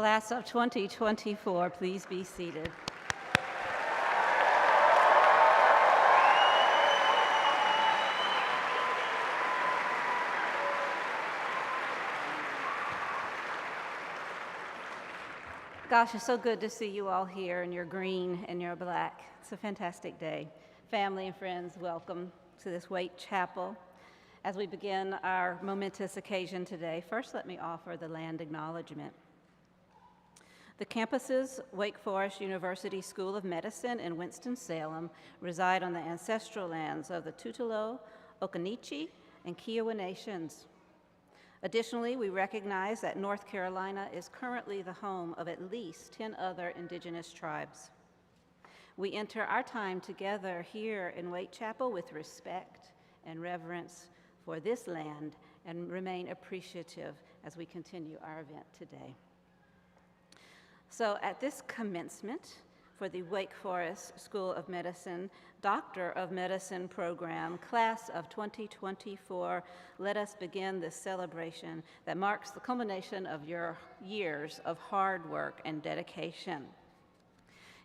Class of 2024, please be seated. Gosh, it's so good to see you all here in your green and your black. It's a fantastic day. Family and friends, welcome to this Wake Chapel. As we begin our momentous occasion today, first let me offer the land acknowledgement. The campuses, Wake Forest University School of Medicine in Winston-Salem, reside on the ancestral lands of the Tutelo, Occaneechi, and Kiowa nations. Additionally, we recognize that North Carolina is currently the home of at least 10 other indigenous tribes. We enter our time together here in Wake Chapel with respect and reverence for this land and remain appreciative as we continue our event today. So at this commencement for the Wake Forest School of Medicine Doctor of Medicine program, class of 2024, let us begin this celebration that marks the culmination of your years of hard work and dedication.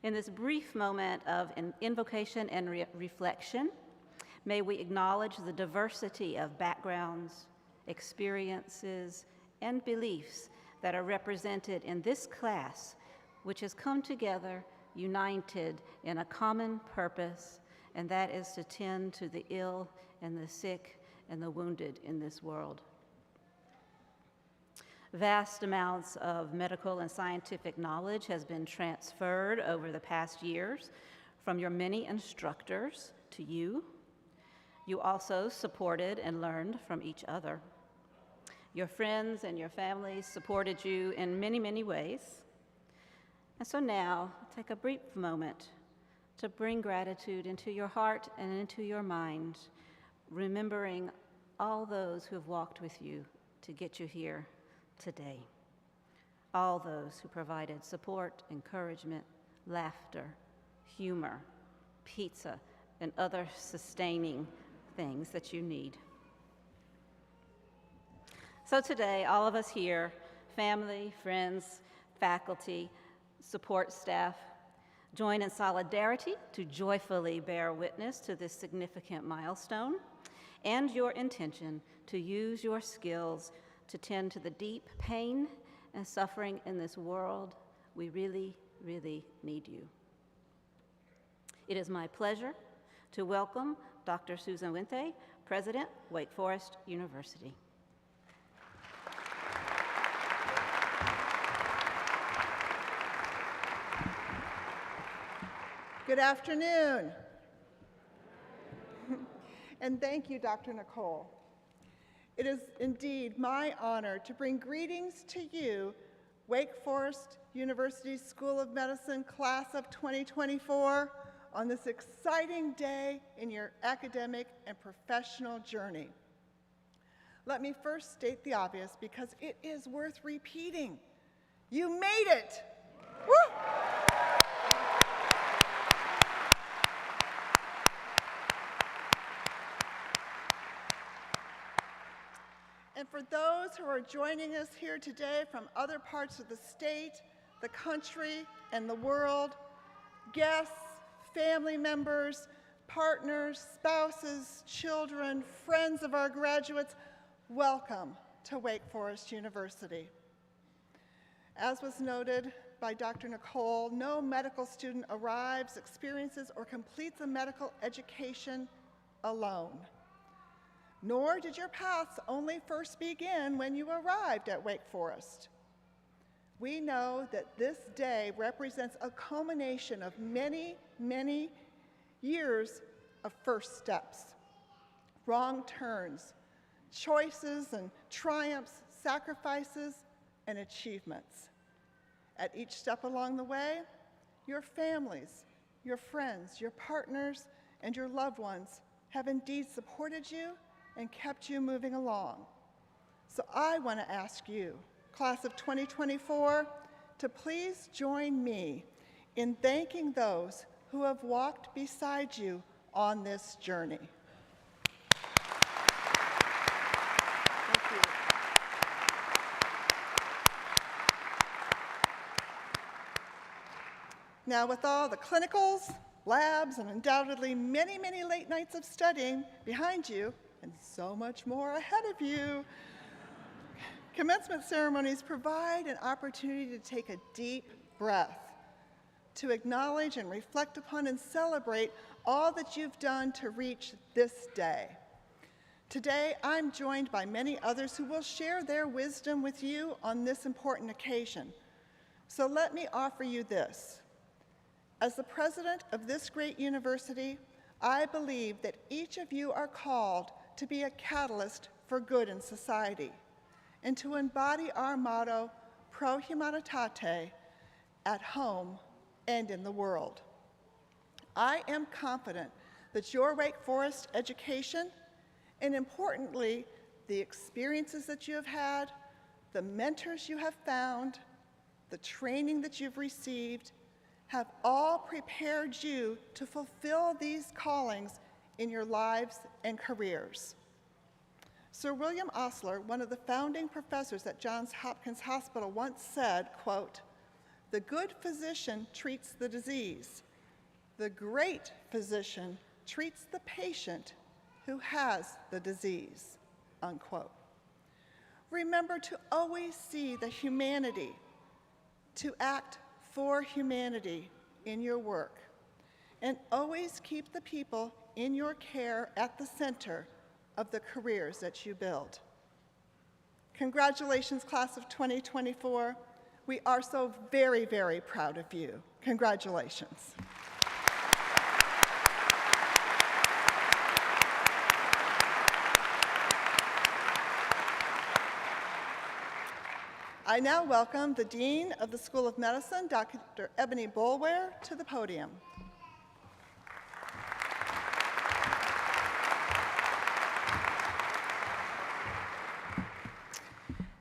In this brief moment of invocation and reflection, may we acknowledge the diversity of backgrounds, experiences, and beliefs that are represented in this class, which has come together united in a common purpose, and that is to tend to the ill and the sick and the wounded in this world. Vast amounts of medical and scientific knowledge has been transferred over the past years from your many instructors to you. You also supported and learned from each other. Your friends and your families supported you in many, many ways. And so now, take a brief moment to bring gratitude into your heart and into your mind, remembering all those who have walked with you to get you here today. All those who provided support, encouragement, laughter, humor, pizza, and other sustaining things that you need. So today, all of us here, family, friends, faculty, support staff, join in solidarity to joyfully bear witness to this significant milestone and your intention to use your skills to tend to the deep pain and suffering in this world. We really, really need you. It is my pleasure to welcome Dr. Susan Wente, President, Wake Forest University. Good afternoon. And thank you, Dr. Nicole. It is indeed my honor to bring greetings to you, Wake Forest University School of Medicine class of 2024, on this exciting day in your academic and professional journey. Let me first state the obvious because it is worth repeating. You made it! Woo! And for those who are joining us here today from other parts of the state, the country, and the world, guests, family members, partners, spouses, children, friends of our graduates, welcome to Wake Forest University. As was noted by Dr. Nicole, no medical student arrives, experiences, or completes a medical education alone. Nor did your paths only first begin when you arrived at Wake Forest. We know that this day represents a culmination of many, many years of first steps, wrong turns, choices and triumphs, sacrifices, and achievements. At each step along the way, your families, your friends, your partners, and your loved ones have indeed supported you and kept you moving along. So I want to ask you, class of 2024, to please join me in thanking those who have walked beside you on this journey. Thank you. Now, with all the clinicals, labs, and undoubtedly many, many late nights of studying behind you, and so much more ahead of you, commencement ceremonies provide an opportunity to take a deep breath, to acknowledge and reflect upon and celebrate all that you've done to reach this day. Today, I'm joined by many others who will share their wisdom with you on this important occasion. So let me offer you this. As the president of this great university, I believe that each of you are called to be a catalyst for good in society and to embody our motto, Pro Humanitate, at home and in the world. I am confident that your Wake Forest education, and importantly, the experiences that you have had, the mentors you have found, the training that you've received, have all prepared you to fulfill these callings in your lives and careers. Sir William Osler, one of the founding professors at Johns Hopkins Hospital, once said, quote, "The good physician treats the disease. The great physician treats the patient who has the disease," unquote. Remember to always see the humanity, to act for humanity in your work, and always keep the people in your care at the center of the careers that you build. Congratulations, class of 2024. We are so very, very proud of you. Congratulations. I now welcome the Dean of the School of Medicine, Dr. Ebony Boulware, to the podium.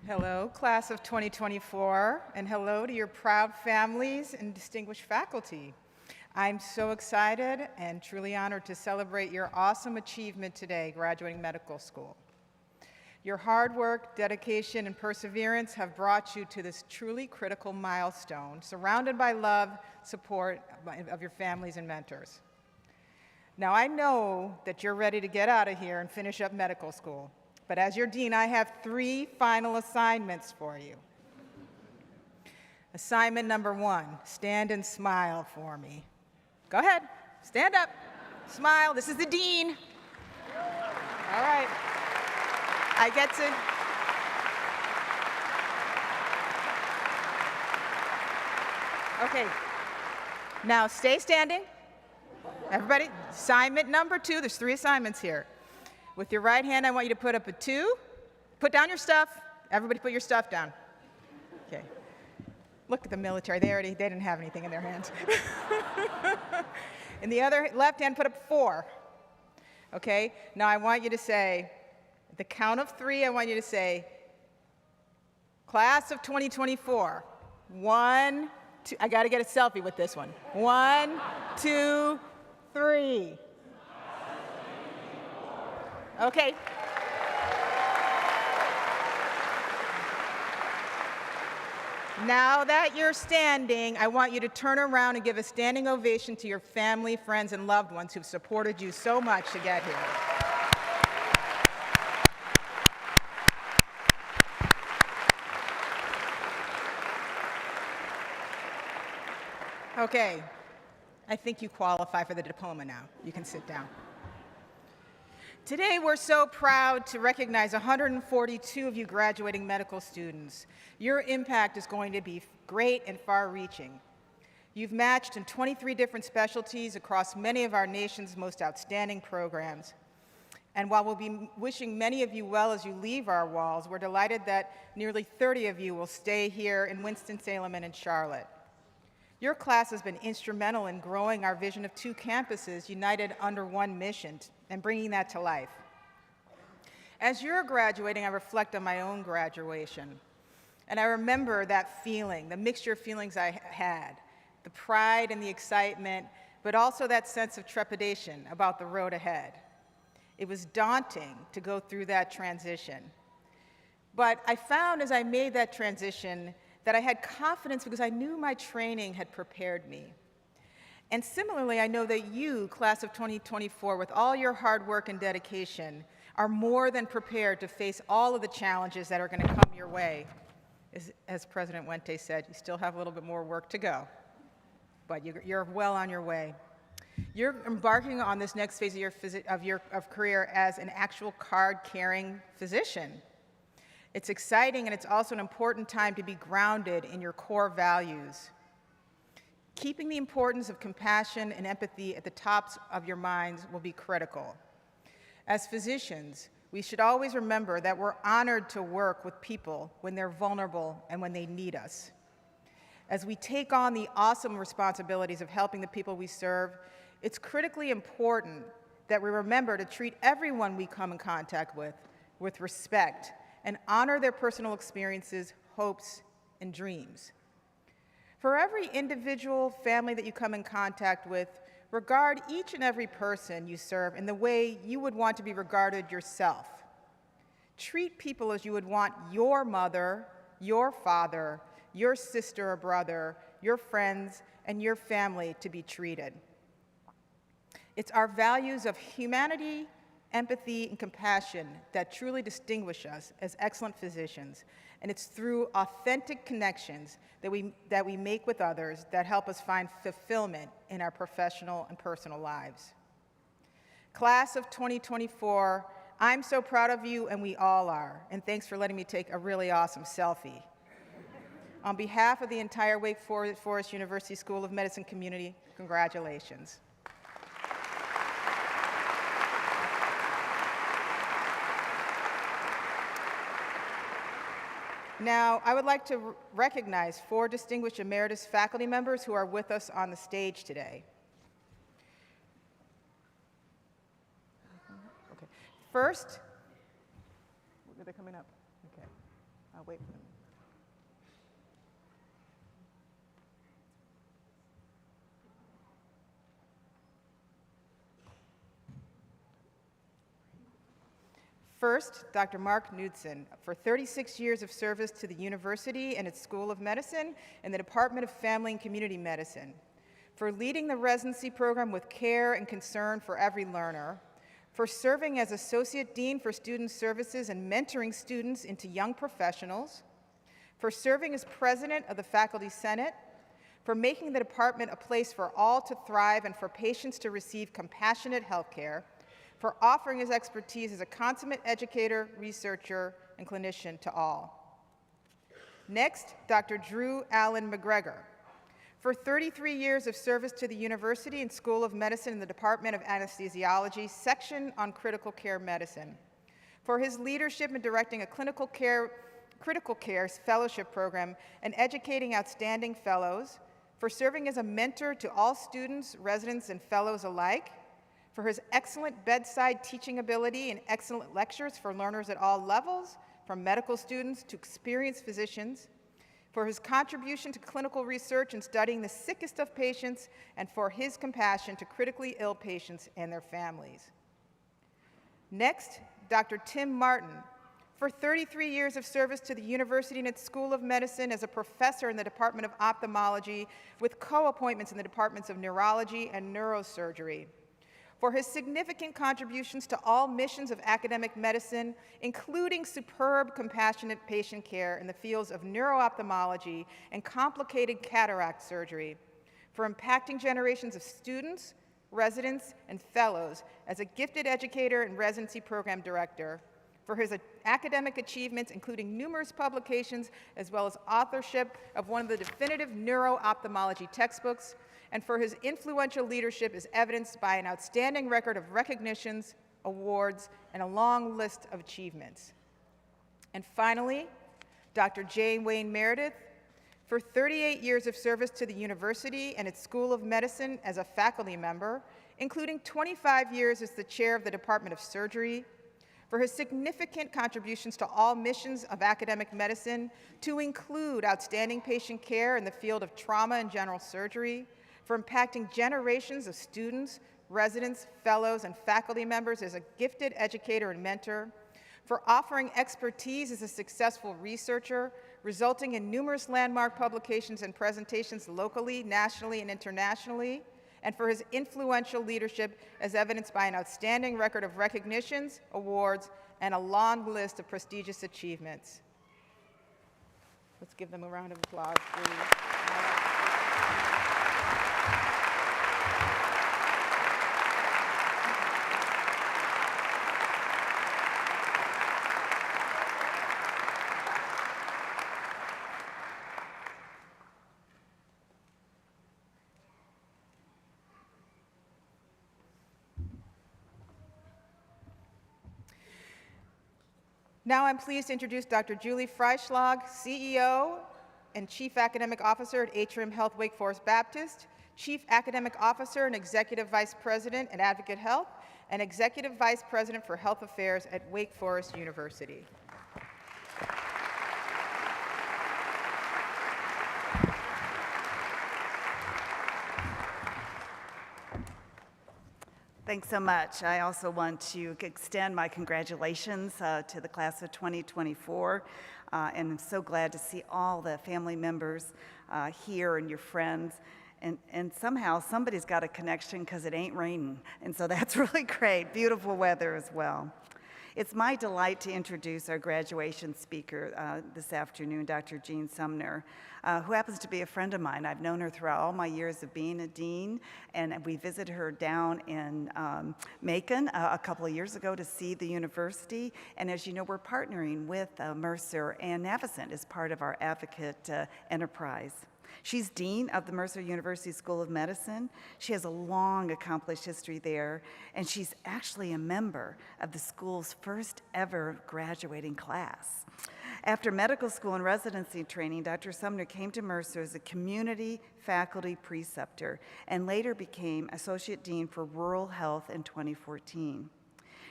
Hello, class of 2024, and hello to your proud families and distinguished faculty. I'm so excited and truly honored to celebrate your awesome achievement today, graduating medical school. Your hard work, dedication, and perseverance have brought you to this truly critical milestone, surrounded by love, support of your families and mentors. Now, I know that you're ready to get out of here and finish up medical school, but as your dean, I have 3 final assignments for you. Assignment number 1, stand and smile for me. Go ahead, stand up, smile. This is the dean. All right. I get to. Okay. Now stay standing. Everybody, assignment number 2, there's 3 assignments here. With your right hand, I want you to put up a 2. Put down your stuff. Everybody put your stuff down. Okay. Look at the military, they didn't have anything in their hands. In the other left hand, put up 4. Okay, now I want you to say, at the count of 3, I want you to say, class of 2024, 1, 2, I gotta get a selfie with this one. 1, 2, 3. Okay. Now that you're standing, I want you to turn around and give a standing ovation to your family, friends, and loved ones who've supported you so much to get here. Okay, I think you qualify for the diploma now. You can sit down. Today, we're so proud to recognize 142 of you graduating medical students. Your impact is going to be great and far-reaching. You've matched in 23 different specialties across many of our nation's most outstanding programs. And while we'll be wishing many of you well as you leave our walls, we're delighted that nearly 30 of you will stay here in Winston-Salem and in Charlotte. Your class has been instrumental in growing our vision of 2 campuses united under one mission and bringing that to life. As you're graduating, I reflect on my own graduation. And I remember that feeling, the mixture of feelings I had, the pride and the excitement, but also that sense of trepidation about the road ahead. It was daunting to go through that transition. But I found as I made that transition that I had confidence because I knew my training had prepared me. And similarly, I know that you, class of 2024, with all your hard work and dedication, are more than prepared to face all of the challenges that are going to come your way. As President Wente said, you still have a little bit more work to go, but you're well on your way. You're embarking on this next phase of your career as an actual card-carrying physician. It's exciting, and it's also an important time to be grounded in your core values. Keeping the importance of compassion and empathy at the tops of your minds will be critical. As physicians, we should always remember that we're honored to work with people when they're vulnerable and when they need us. As we take on the awesome responsibilities of helping the people we serve, it's critically important that we remember to treat everyone we come in contact with respect and honor their personal experiences, hopes, and dreams. For every individual family that you come in contact with, regard each and every person you serve in the way you would want to be regarded yourself. Treat people as you would want your mother, your father, your sister or brother, your friends, and your family to be treated. It's our values of humanity, empathy, and compassion that truly distinguish us as excellent physicians, and it's through authentic connections that we make with others that help us find fulfillment in our professional and personal lives. Class of 2024, I'm so proud of you, and we all are, and thanks for letting me take a really awesome selfie. On behalf of the entire Wake Forest University School of Medicine community, congratulations. Now, I would like to recognize 4 distinguished emeritus faculty members who are with us on the stage today. Okay. First, are they coming up? Okay, I'll wait for them. First, Dr. Mark Knudsen, for 36 years of service to the university and its School of Medicine and the Department of Family and Community Medicine, for leading the residency program with care and concern for every learner, for serving as Associate Dean for Student Services and mentoring students into young professionals, for serving as President of the Faculty Senate, for making the department a place for all to thrive and for patients to receive compassionate health care, for offering his expertise as a consummate educator, researcher, and clinician to all. Next, Dr. Drew Allen McGregor. For 33 years of service to the university and School of Medicine in the Department of Anesthesiology, section on critical care medicine. For his leadership in directing a critical care fellowship program and educating outstanding fellows, for serving as a mentor to all students, residents, and fellows alike, for his excellent bedside teaching ability and excellent lectures for learners at all levels, from medical students to experienced physicians, for his contribution to clinical research and studying the sickest of patients, and for his compassion to critically ill patients and their families. Next, Dr. Tim Martin. For 33 years of service to the university and its School of Medicine as a professor in the Department of Ophthalmology with co-appointments in the Departments of Neurology and Neurosurgery. For his significant contributions to all missions of academic medicine, including superb compassionate patient care in the fields of neuro-ophthalmology and complicated cataract surgery, for impacting generations of students, residents, and fellows as a gifted educator and residency program director, for his academic achievements, including numerous publications, as well as authorship of one of the definitive neuro-ophthalmology textbooks, and for his influential leadership is evidenced by an outstanding record of recognitions, awards, and a long list of achievements. And finally, Dr. J. Wayne Meredith, for 38 years of service to the university and its School of Medicine as a faculty member, including 25 years as the chair of the Department of Surgery, for his significant contributions to all missions of academic medicine, to include outstanding patient care in the field of trauma and general surgery, for impacting generations of students, residents, fellows, and faculty members as a gifted educator and mentor, for offering expertise as a successful researcher, resulting in numerous landmark publications and presentations locally, nationally, and internationally, and for his influential leadership as evidenced by an outstanding record of recognitions, awards, and a long list of prestigious achievements. Let's give them a round of applause, please. Now I'm pleased to introduce Dr. Julie Freischlag, CEO and Chief Academic Officer at Atrium Health Wake Forest Baptist, Chief Academic Officer and Executive Vice President at Advocate Health, and Executive Vice President for Health Affairs at Wake Forest University. Thanks so much. I also want to extend my congratulations to the class of 2024, and I'm so glad to see all the family members here and your friends. And somehow somebody's got a connection because it ain't raining, and so that's really great. Beautiful weather as well. It's my delight to introduce our graduation speaker this afternoon, Dr. Jean Sumner, who happens to be a friend of mine. I've known her throughout all my years of being a dean, and we visited her down in Macon a couple of years ago to see the university. And as you know, we're partnering with Mercer and Navicent as part of our advocate enterprise. She's dean of the Mercer University School of Medicine. She has a long, accomplished history there, and she's actually a member of the school's first ever graduating class. After medical school and residency training, Dr. Sumner came to Mercer as a community faculty preceptor and later became Associate Dean for Rural Health in 2014.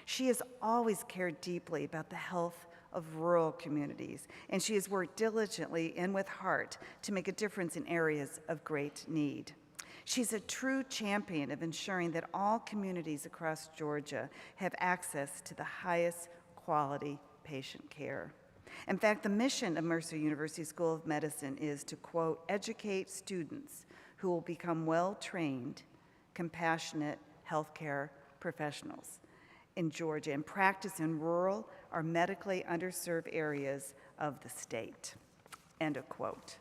She has always cared deeply about the health of rural communities, and she has worked diligently and with heart to make a difference in areas of great need. She's a true champion of ensuring that all communities across Georgia have access to the highest quality patient care. In fact, the mission of Mercer University School of Medicine is to, quote, educate students who will become well-trained, compassionate healthcare professionals in Georgia and practice in rural or medically underserved areas of the state, end of quote.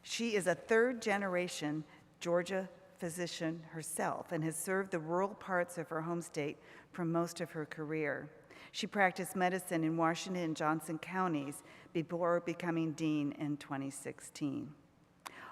She is a third-generation Georgia physician herself and has served the rural parts of her home state for most of her career. She practiced medicine in Washington and Johnson counties before becoming dean in 2016.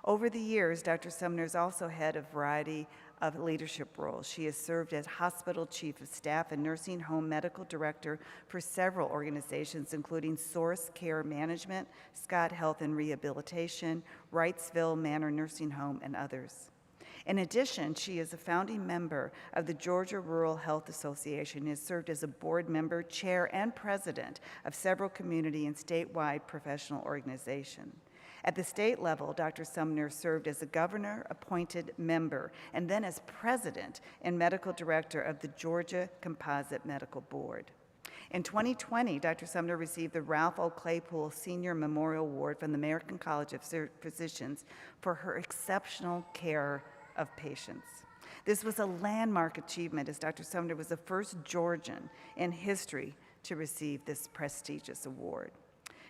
Over the years, Dr. Sumner has also had a variety of leadership roles. She has served as hospital chief of staff and nursing home medical director for several organizations, including Source Care Management, Scott Health and Rehabilitation, Wrightsville Manor Nursing Home, and others. In addition, she is a founding member of the Georgia Rural Health Association and has served as a board member, chair, and president of several community and statewide professional organizations. At the state level, Dr. Sumner served as a governor-appointed member and then as president and medical director of the Georgia Composite Medical Board. In 2020, Dr. Sumner received the Ralph O. Claypool Senior Memorial Award from the American College of Physicians for her exceptional care of patients. This was a landmark achievement as Dr. Sumner was the first Georgian in history to receive this prestigious award.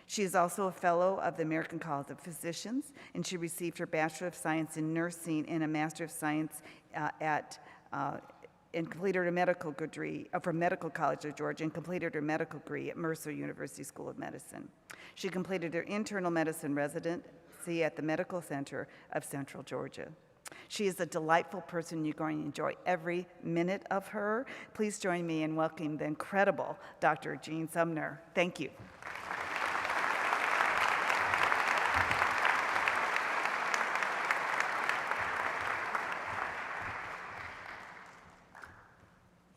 She is also a fellow of the American College of Physicians, and she received her Bachelor of Science in Nursing and a Master of Science and completed her medical degree from Medical College of Georgia and completed her medical degree at Mercer University School of Medicine. She completed her internal medicine residency at the Medical Center of Central Georgia. She is a delightful person. You're going to enjoy every minute of her. Please join me in welcoming the incredible Dr. Jean Sumner. Thank you.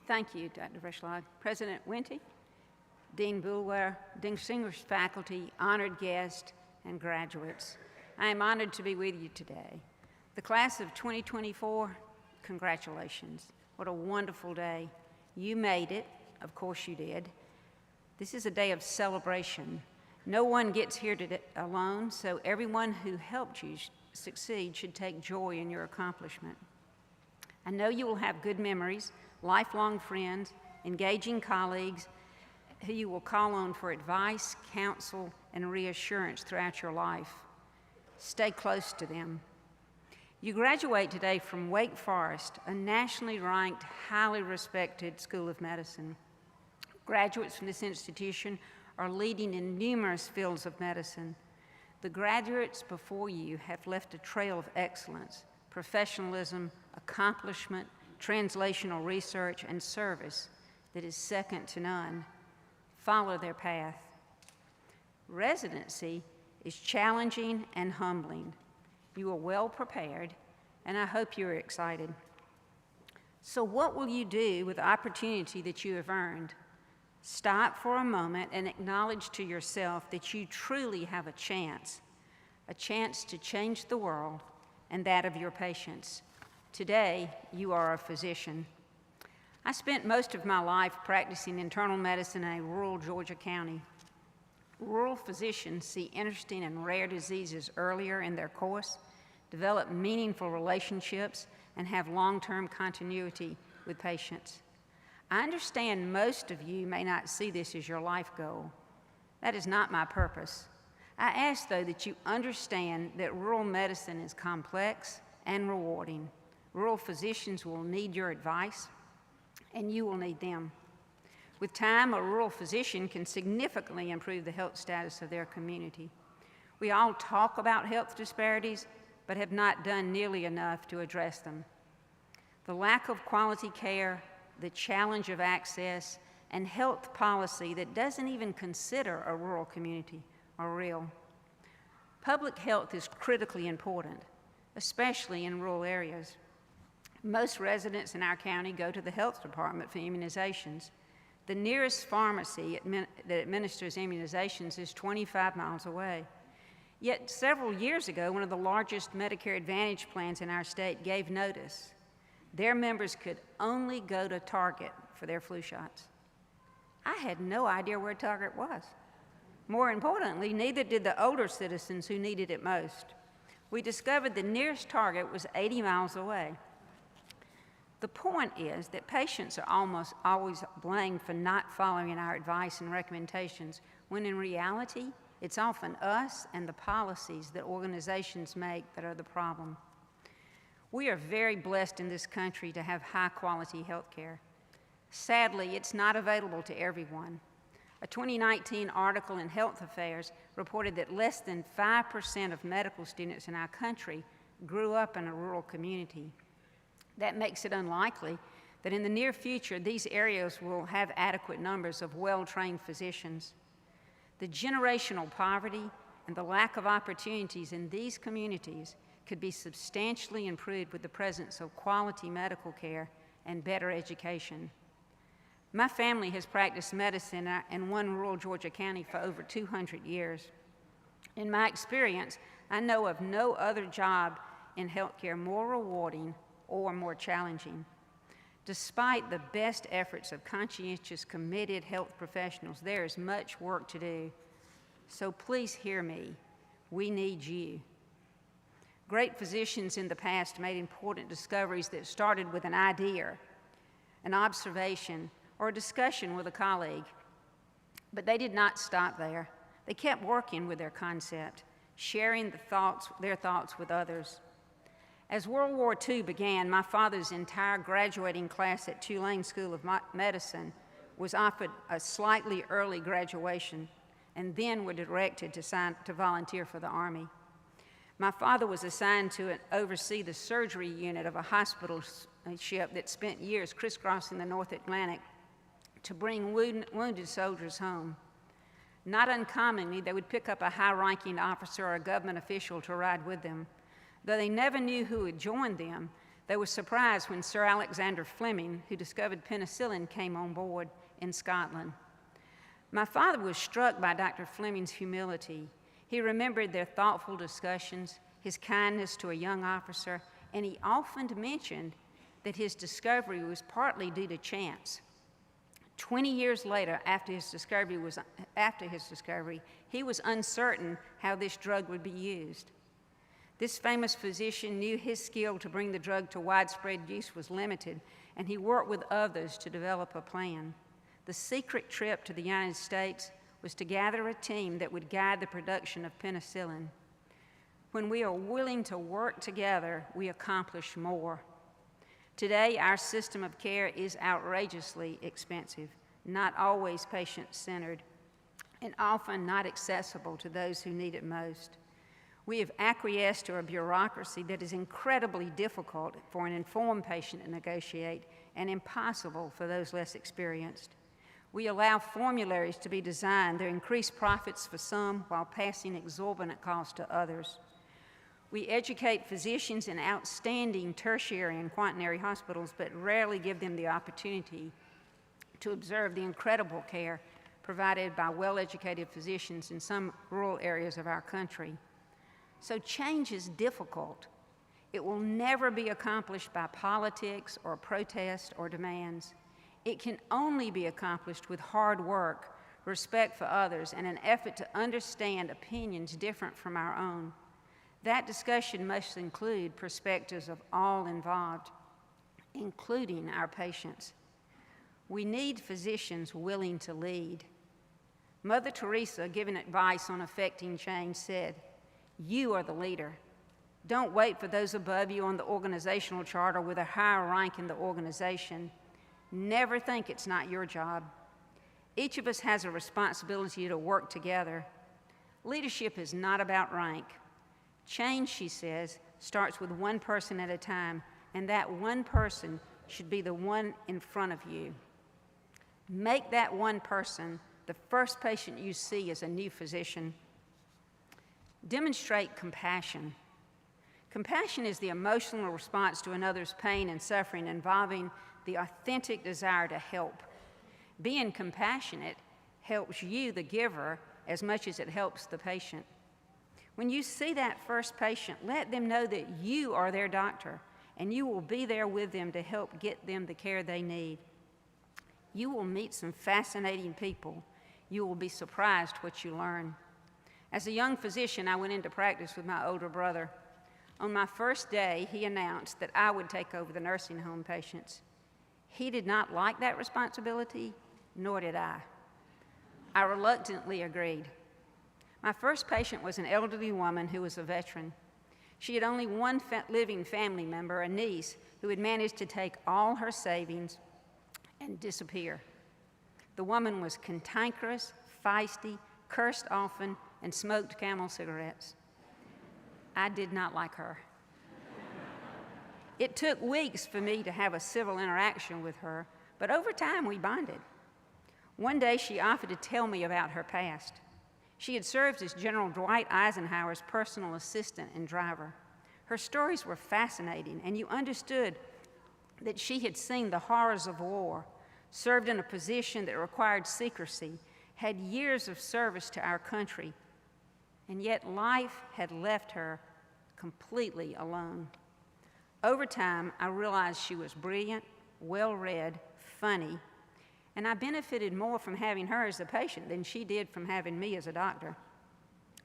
Thank you, Dr. Freischlag. President Wente, Dean Boulware, distinguished faculty, honored guests, and graduates. I am honored to be with you today. The class of 2024, congratulations. What a wonderful day. You made it, of course you did. This is a day of celebration. No one gets here today alone, so everyone who helped you succeed should take joy in your accomplishment. I know you will have good memories, lifelong friends, engaging colleagues who you will call on for advice, counsel, and reassurance throughout your life. Stay close to them. You graduate today from Wake Forest, a nationally ranked, highly respected school of medicine. Graduates from this institution are leading in numerous fields of medicine. The graduates before you have left a trail of excellence, professionalism, accomplishment, translational research, and service that is second to none. Follow their path. Residency is challenging and humbling. You are well prepared, and I hope you are excited. So what will you do with the opportunity that you have earned? Stop for a moment and acknowledge to yourself that you truly have a chance to change the world and that of your patients. Today, you are a physician. I spent most of my life practicing internal medicine in a rural Georgia county. Rural physicians see interesting and rare diseases earlier in their course, develop meaningful relationships, and have long-term continuity with patients. I understand most of you may not see this as your life goal. That is not my purpose. I ask, though, that you understand that rural medicine is complex and rewarding. Rural physicians will need your advice, and you will need them. With time, a rural physician can significantly improve the health status of their community. We all talk about health disparities, but have not done nearly enough to address them. The lack of quality care, the challenge of access, and health policy that doesn't even consider a rural community are real. Public health is critically important, especially in rural areas. Most residents in our county go to the health department for immunizations. The nearest pharmacy that administers immunizations is 25 miles away. Yet several years ago, one of the largest Medicare Advantage plans in our state gave notice. Their members could only go to Target for their flu shots. I had no idea where Target was. More importantly, neither did the older citizens who needed it most. We discovered the nearest Target was 80 miles away. The point is that patients are almost always blamed for not following our advice and recommendations, when in reality, it's often us and the policies that organizations make that are the problem. We are very blessed in this country to have high-quality health care. Sadly, it's not available to everyone. A 2019 article in Health Affairs reported that less than 5% of medical students in our country grew up in a rural community. That makes it unlikely that in the near future these areas will have adequate numbers of well-trained physicians. The generational poverty and the lack of opportunities in these communities could be substantially improved with the presence of quality medical care and better education. My family has practiced medicine in one rural Georgia county for over 200 years. In my experience, I know of no other job in healthcare more rewarding or more challenging. Despite the best efforts of conscientious, committed health professionals, there is much work to do. So please hear me. We need you. Great physicians in the past made important discoveries that started with an idea, an observation, or a discussion with a colleague. But they did not stop there. They kept working with their concept, sharing their thoughts with others. As World War II began, my father's entire graduating class at Tulane School of Medicine was offered a slightly early graduation and then were directed to volunteer for the Army. My father was assigned to oversee the surgery unit of a hospital ship that spent years crisscrossing the North Atlantic to bring wounded soldiers home. Not uncommonly, they would pick up a high-ranking officer or a government official to ride with them. Though they never knew who had joined them, they were surprised when Sir Alexander Fleming, who discovered penicillin, came on board in Scotland. My father was struck by Dr. Fleming's humility. He remembered their thoughtful discussions, his kindness to a young officer, and he often mentioned that his discovery was partly due to chance. 20 years later, after his discovery, he was uncertain how this drug would be used. This famous physician knew his skill to bring the drug to widespread use was limited, and he worked with others to develop a plan. The secret trip to the United States was to gather a team that would guide the production of penicillin. When we are willing to work together, we accomplish more. Today, our system of care is outrageously expensive, not always patient-centered, and often not accessible to those who need it most. We have acquiesced to a bureaucracy that is incredibly difficult for an informed patient to negotiate and impossible for those less experienced. We allow formularies to be designed that increase profits for some while passing exorbitant costs to others. We educate physicians in outstanding tertiary and quaternary hospitals, but rarely give them the opportunity to observe the incredible care provided by well-educated physicians in some rural areas of our country. So change is difficult. It will never be accomplished by politics or protest or demands. It can only be accomplished with hard work, respect for others, and an effort to understand opinions different from our own. That discussion must include perspectives of all involved, including our patients. We need physicians willing to lead. Mother Teresa, giving advice on effecting change, said, "You are the leader. Don't wait for those above you on the organizational chart or with a higher rank in the organization. Never think it's not your job. Each of us has a responsibility to work together. Leadership is not about rank. Change," she says, "starts with one person at a time, and that one person should be the one in front of you. Make that one person the first patient you see as a new physician. Demonstrate compassion. Compassion is the emotional response to another's pain and suffering involving the authentic desire to help. Being compassionate helps you, the giver, as much as it helps the patient. When you see that first patient, let them know that you are their doctor and you will be there with them to help get them the care they need. You will meet some fascinating people. You will be surprised what you learn. As a young physician, I went into practice with my older brother. On my first day, he announced that I would take over the nursing home patients. He did not like that responsibility, nor did I. I reluctantly agreed. My first patient was an elderly woman who was a veteran. She had only one living family member, a niece, who had managed to take all her savings and disappear. The woman was cantankerous, feisty, cursed often, and smoked Camel cigarettes. I did not like her. It took weeks for me to have a civil interaction with her, but over time we bonded. One day she offered to tell me about her past. She had served as General Dwight Eisenhower's personal assistant and driver. Her stories were fascinating, and you understood that she had seen the horrors of war, served in a position that required secrecy, had years of service to our country, and yet life had left her completely alone. Over time, I realized she was brilliant, well-read, funny, and I benefited more from having her as a patient than she did from having me as a doctor.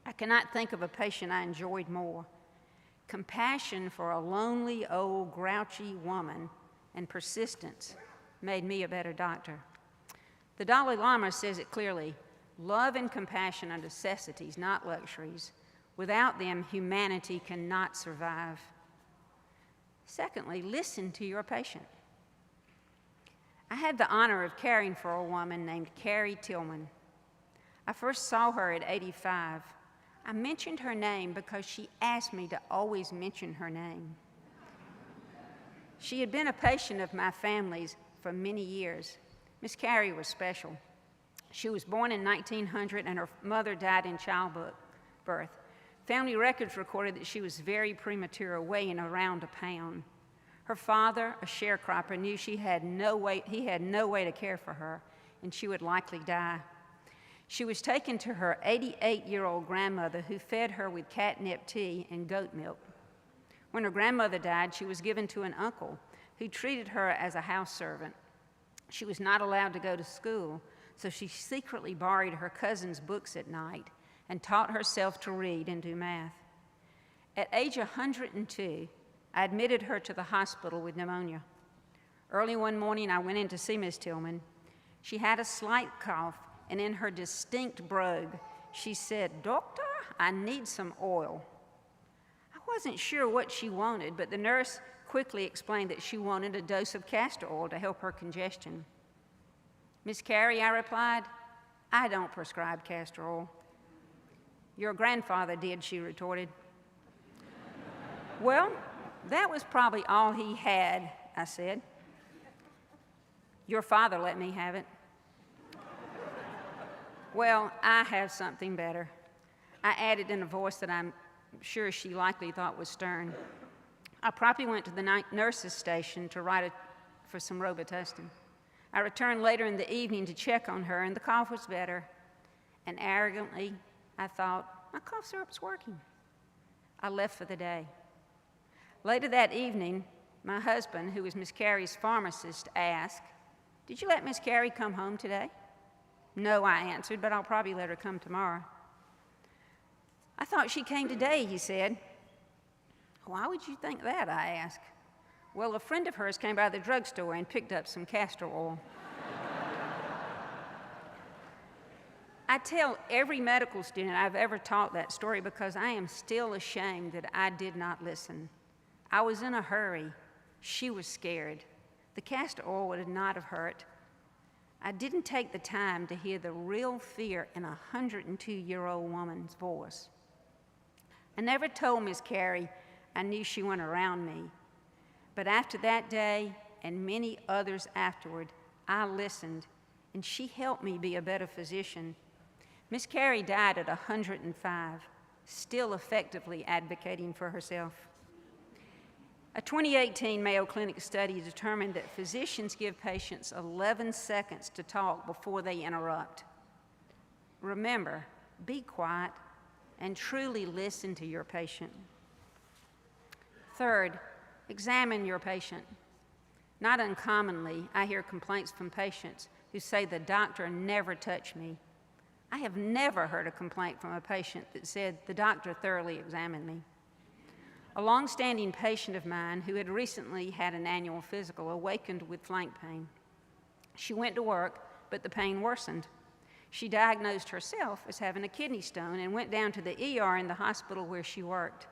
I cannot think of a patient I enjoyed more. Compassion for a lonely, old, grouchy woman and persistence made me a better doctor. The Dalai Lama says it clearly, love and compassion are necessities, not luxuries. Without them, humanity cannot survive. Secondly, listen to your patient. I had the honor of caring for a woman named Carrie Tillman. I first saw her at 85. I mentioned her name because she asked me to always mention her name. She had been a patient of my family's for many years. Miss Carrie was special. She was born in 1900 and her mother died in childbirth. Family records recorded that she was very premature, weighing around a pound. Her father, a sharecropper, knew he had no way to care for her, and she would likely die. She was taken to her 88-year-old grandmother, who fed her with catnip tea and goat milk. When her grandmother died, she was given to an uncle who treated her as a house servant. She was not allowed to go to school, so she secretly borrowed her cousin's books at night and taught herself to read and do math. At age 102, I admitted her to the hospital with pneumonia. Early one morning, I went in to see Miss Tillman. She had a slight cough, and in her distinct brogue, she said, "Doctor, I need some oil." I wasn't sure what she wanted, but the nurse quickly explained that she wanted a dose of castor oil to help her congestion. "Miss Carey," I replied, "I don't prescribe castor oil." "Your grandfather did," she retorted. "Well, that was probably all he had," I said. "Your father let me have it." "Well, I have something better," I added in a voice that I'm sure she likely thought was stern. I promptly went to the nurse's station to write for some Robitussin. I returned later in the evening to check on her, and the cough was better. And arrogantly, I thought, my cough syrup's working. I left for the day. Later that evening, my husband, who was Miss Carey's pharmacist, asked, "Did you let Miss Carey come home today?" "No," I answered, "but I'll probably let her come tomorrow." "I thought she came today," he said. "Why would you think that?" I asked. "Well, a friend of hers came by the drugstore and picked up some castor oil." I tell every medical student I've ever taught that story because I am still ashamed that I did not listen. I was in a hurry. She was scared. The castor oil would not have hurt. I didn't take the time to hear the real fear in a 102-year-old woman's voice. I never told Miss Carey I knew she went around me. But after that day, and many others afterward, I listened, and she helped me be a better physician. Miss Carey died at 105, still effectively advocating for herself. A 2018 Mayo Clinic study determined that physicians give patients 11 seconds to talk before they interrupt. Remember, be quiet and truly listen to your patient. Third, examine your patient. Not uncommonly, I hear complaints from patients who say the doctor never touched me. I have never heard a complaint from a patient that said the doctor thoroughly examined me. A long-standing patient of mine who had recently had an annual physical awakened with flank pain. She went to work, but the pain worsened. She diagnosed herself as having a kidney stone and went down to the ER in the hospital where she worked.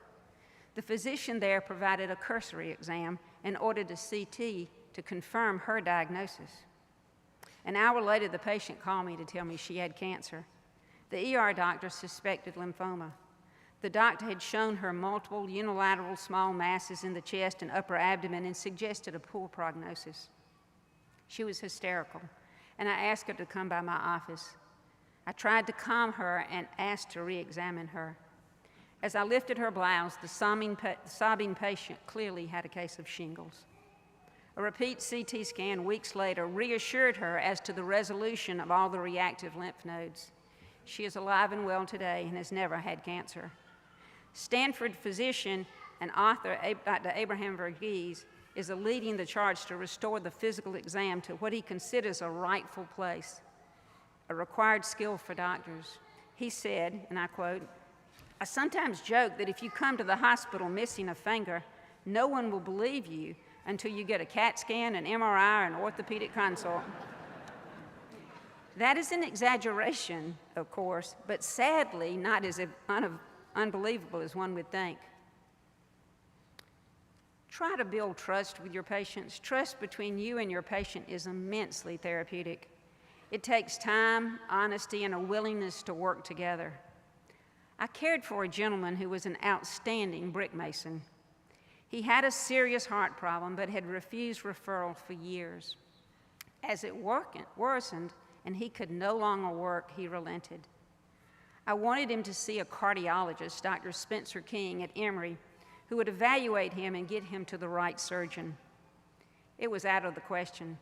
The physician there provided a cursory exam and ordered a CT to confirm her diagnosis. An hour later, the patient called me to tell me she had cancer. The ER doctor suspected lymphoma. The doctor had shown her multiple unilateral small masses in the chest and upper abdomen and suggested a poor prognosis. She was hysterical, and I asked her to come by my office. I tried to calm her and asked to re-examine her. As I lifted her blouse, the sobbing patient clearly had a case of shingles. A repeat CT scan weeks later reassured her as to the resolution of all the reactive lymph nodes. She is alive and well today and has never had cancer. Stanford physician and author Dr. Abraham Verghese is leading the charge to restore the physical exam to what he considers a rightful place, a required skill for doctors. He said, and I quote, "I sometimes joke that if you come to the hospital missing a finger, no one will believe you until you get a CAT scan, an MRI, or an orthopedic consult." That is an exaggeration, of course, but sadly not as unbelievable as one would think. Try to build trust with your patients. Trust between you and your patient is immensely therapeutic. It takes time, honesty, and a willingness to work together. I cared for a gentleman who was an outstanding brick mason. He had a serious heart problem but had refused referral for years. As it worsened and he could no longer work, he relented. I wanted him to see a cardiologist, Dr. Spencer King at Emory, who would evaluate him and get him to the right surgeon. It was out of the question.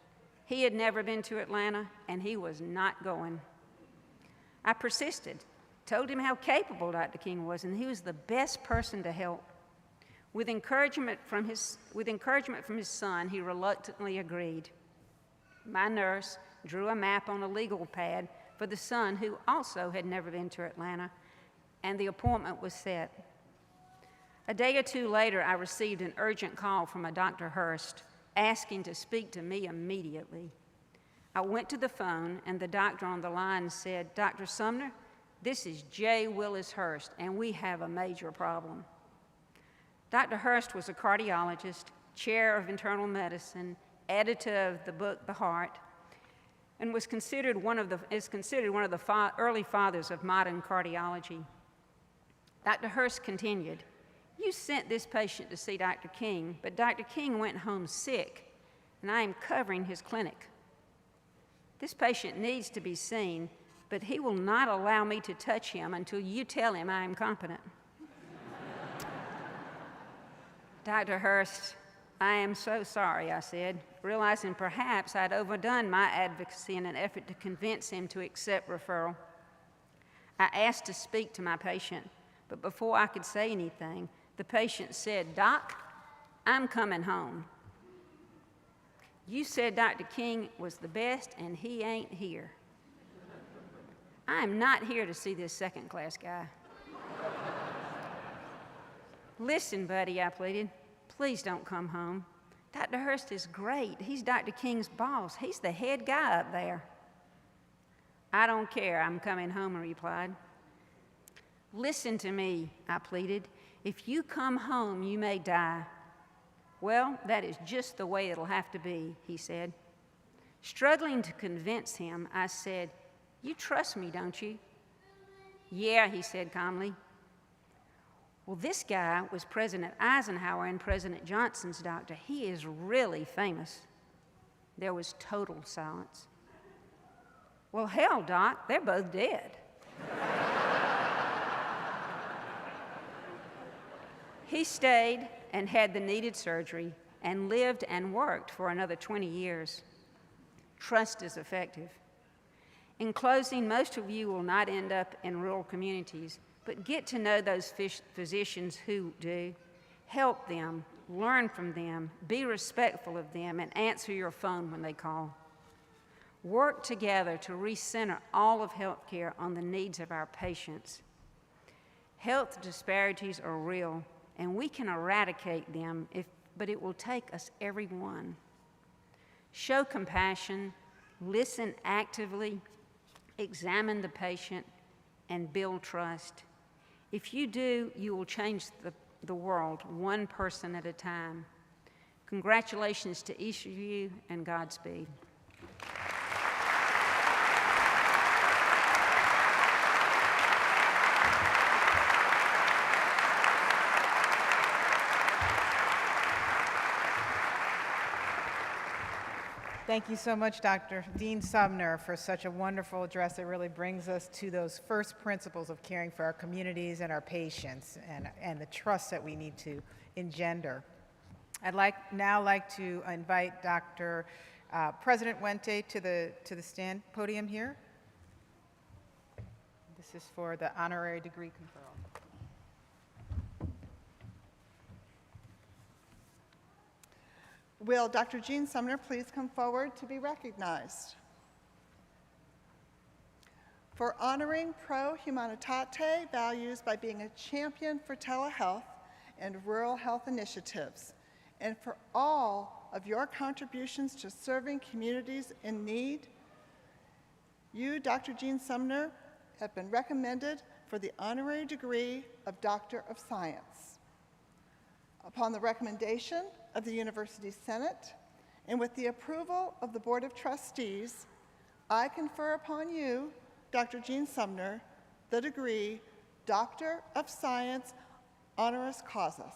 He had never been to Atlanta, and he was not going. I persisted, told him how capable Dr. King was, and he was the best person to help. With encouragement from his son, he reluctantly agreed. My nurse drew a map on a legal pad for the son, who also had never been to Atlanta, and the appointment was set. A day or two later, I received an urgent call from a Dr. Hurst asking to speak to me immediately. I went to the phone, and the doctor on the line said, "Dr. Sumner, this is J. Willis Hurst, and we have a major problem." Dr. Hurst was a cardiologist, chair of internal medicine, editor of the book The Heart, and is considered one of the early fathers of modern cardiology. Dr. Hurst continued, "You sent this patient to see Dr. King, but Dr. King went home sick, and I am covering his clinic. This patient needs to be seen, but he will not allow me to touch him until you tell him I am competent." "Dr. Hurst, I am so sorry," I said, realizing perhaps I'd overdone my advocacy in an effort to convince him to accept referral. I asked to speak to my patient, but before I could say anything, the patient said, "Doc, I'm coming home. You said Dr. King was the best, and he ain't here. I am not here to see this second-class guy." "Listen, buddy," I pleaded, "please don't come home. Dr. Hurst is great. He's Dr. King's boss. He's the head guy up there." "I don't care. I'm coming home," he replied. "Listen to me," I pleaded. "If you come home, you may die." "Well, that is just the way it'll have to be," he said. Struggling to convince him, I said, "You trust me, don't you?" "Yeah," he said calmly. "Well, this guy was President Eisenhower and President Johnson's doctor. He is really famous." There was total silence. "Well, hell, Doc, they're both dead." He stayed and had the needed surgery and lived and worked for another 20 years. Trust is effective. In closing, most of you will not end up in rural communities, but get to know those physicians who do. Help them, learn from them, be respectful of them, and answer your phone when they call. Work together to recenter all of healthcare on the needs of our patients. Health disparities are real, and we can eradicate them, but it will take us every one. Show compassion, listen actively, examine the patient, and build trust. If you do, you will change the world one person at a time. Congratulations to each of you, and Godspeed. Thank you so much, Dr. Dean Sumner, for such a wonderful address. It really brings us to those first principles of caring for our communities and our patients and the trust that we need to engender. I'd now like to invite Dr. President Wente to the podium here. This is for the honorary degree conferral. Will Dr. Jean Sumner please come forward to be recognized? For honoring pro humanitate values by being a champion for telehealth and rural health initiatives, and for all of your contributions to serving communities in need, you, Dr. Jean Sumner, have been recommended for the honorary degree of Doctor of Science. Upon the recommendation of the University Senate, and with the approval of the Board of Trustees, I confer upon you, Dr. Jean Sumner, the degree Doctor of Science honoris causa.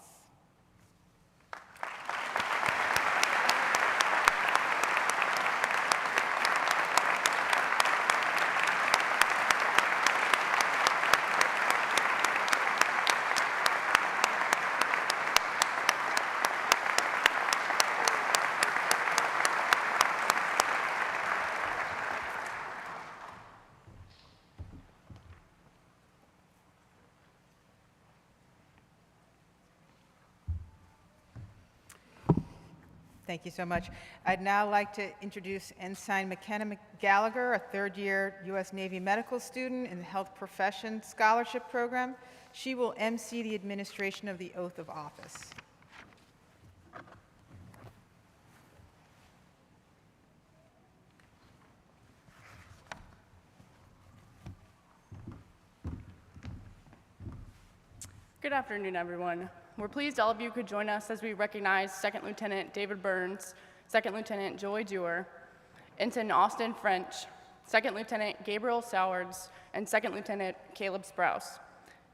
Thank you so much. I'd now like to introduce Ensign McKenna Gallagher, a third-year U.S. Navy medical student in the Health Profession Scholarship Program. She will MC the administration of the oath of office. Good afternoon, everyone. We're pleased all of you could join us as we recognize Second Lieutenant David Burns, Second Lieutenant Joy Dewar, Ensign Austin French, Second Lieutenant Gabriel Sowards, and Second Lieutenant Caleb Sprouse.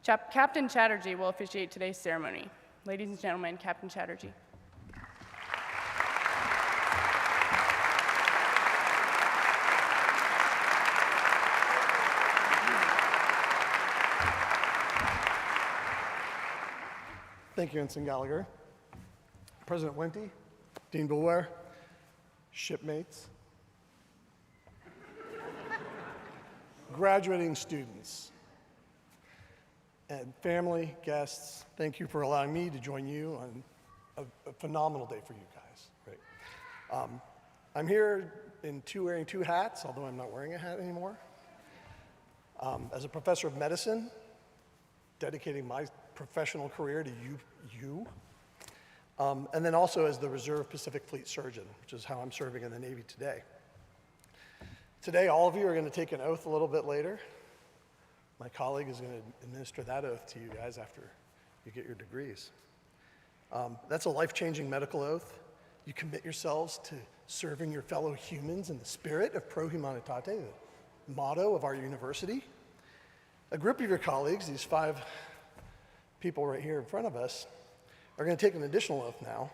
Captain Chatterjee will officiate today's ceremony. Ladies and gentlemen, Captain Chatterjee. Thank you, Ensign Gallagher. President Wente, Dean Boulware, shipmates, graduating students, and family, guests, thank you for allowing me to join you on a phenomenal day for you guys. Right. I'm here wearing two hats, although I'm not wearing a hat anymore. As a professor of medicine, dedicating my professional career to you. And then also as the Reserve Pacific Fleet Surgeon, which is how I'm serving in the Navy today. Today, all of you are going to take an oath a little bit later. My colleague is going to administer that oath to you guys after you get your degrees. That's a life-changing medical oath. You commit yourselves to serving your fellow humans in the spirit of Pro Humanitate, the motto of our university. A group of your colleagues, these 5 people right here in front of us, are going to take an additional oath now.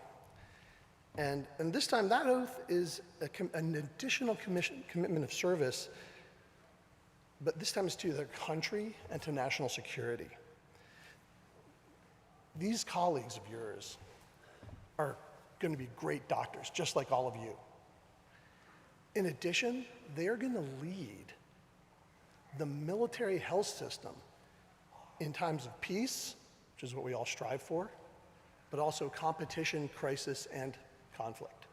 And this time, that oath is an additional commitment of service, but this time it's to their country and to national security. These colleagues of yours are going to be great doctors, just like all of you. In addition, they are going to lead the military health system in times of peace, which is what we all strive for, but also competition, crisis, and conflict.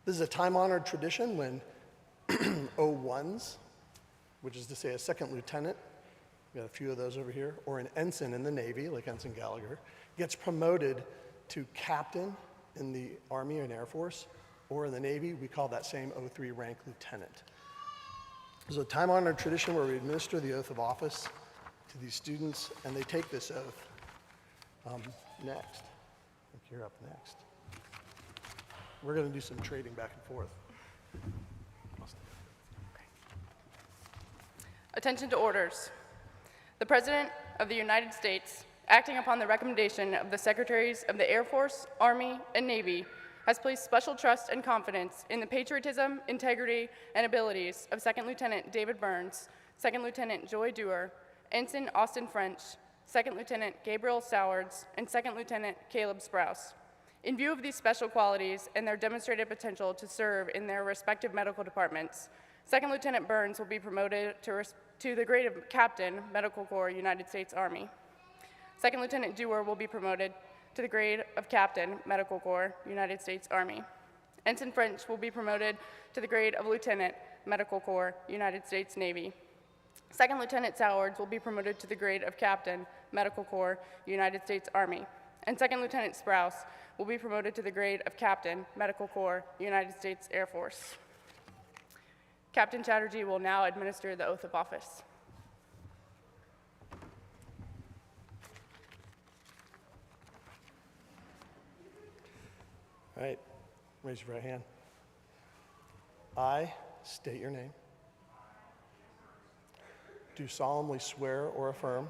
This is a time-honored tradition when O1s, which is to say a second lieutenant, we got a few of those over here, or an ensign in the Navy, like Ensign Gallagher, gets promoted to captain in the Army and Air Force, or in the Navy, we call that same O3 rank lieutenant. There's a time-honored tradition where we administer the oath of office to these students, and they take this oath next. I think you're up next. We're going to do some trading back and forth. Attention to orders. The President of the United States, acting upon the recommendation of the Secretaries of the Air Force, Army, and Navy, has placed special trust and confidence in the patriotism, integrity, and abilities of Second Lieutenant David Burns, Second Lieutenant Joy Dewar, Ensign Austin French, Second Lieutenant Gabriel Sowards, and Second Lieutenant Caleb Sprouse. In view of these special qualities and their demonstrated potential to serve in their respective medical departments, Second Lieutenant Burns will be promoted to the grade of Captain, Medical Corps, United States Army. Second Lieutenant Dewar will be promoted to the grade of Captain, Medical Corps, United States Army. Ensign French will be promoted to the grade of Lieutenant, Medical Corps, United States Navy. Second Lieutenant Sowards will be promoted to the grade of Captain, Medical Corps, United States Army. And Second Lieutenant Sprouse will be promoted to the grade of Captain, Medical Corps, United States Air Force. Captain Chatterjee will now administer the oath of office. All right, raise your right hand. I state your name. Do solemnly swear or affirm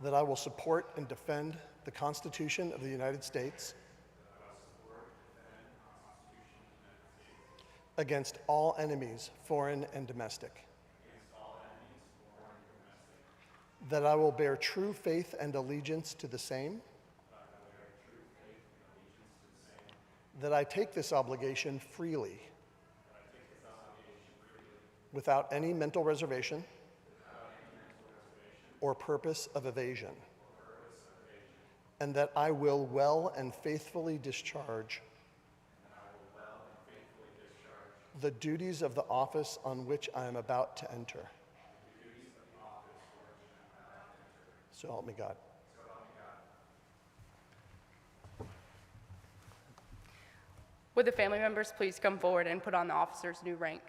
that I will support and defend the Constitution of the United States against all enemies, foreign and domestic. That I will bear true faith and allegiance to the same. That I take this obligation freely, without any mental reservation or purpose of evasion. And that I will well and faithfully discharge the duties of the office on which I am about to enter. So help me God. Would the family members please come forward and put on the officer's new rank?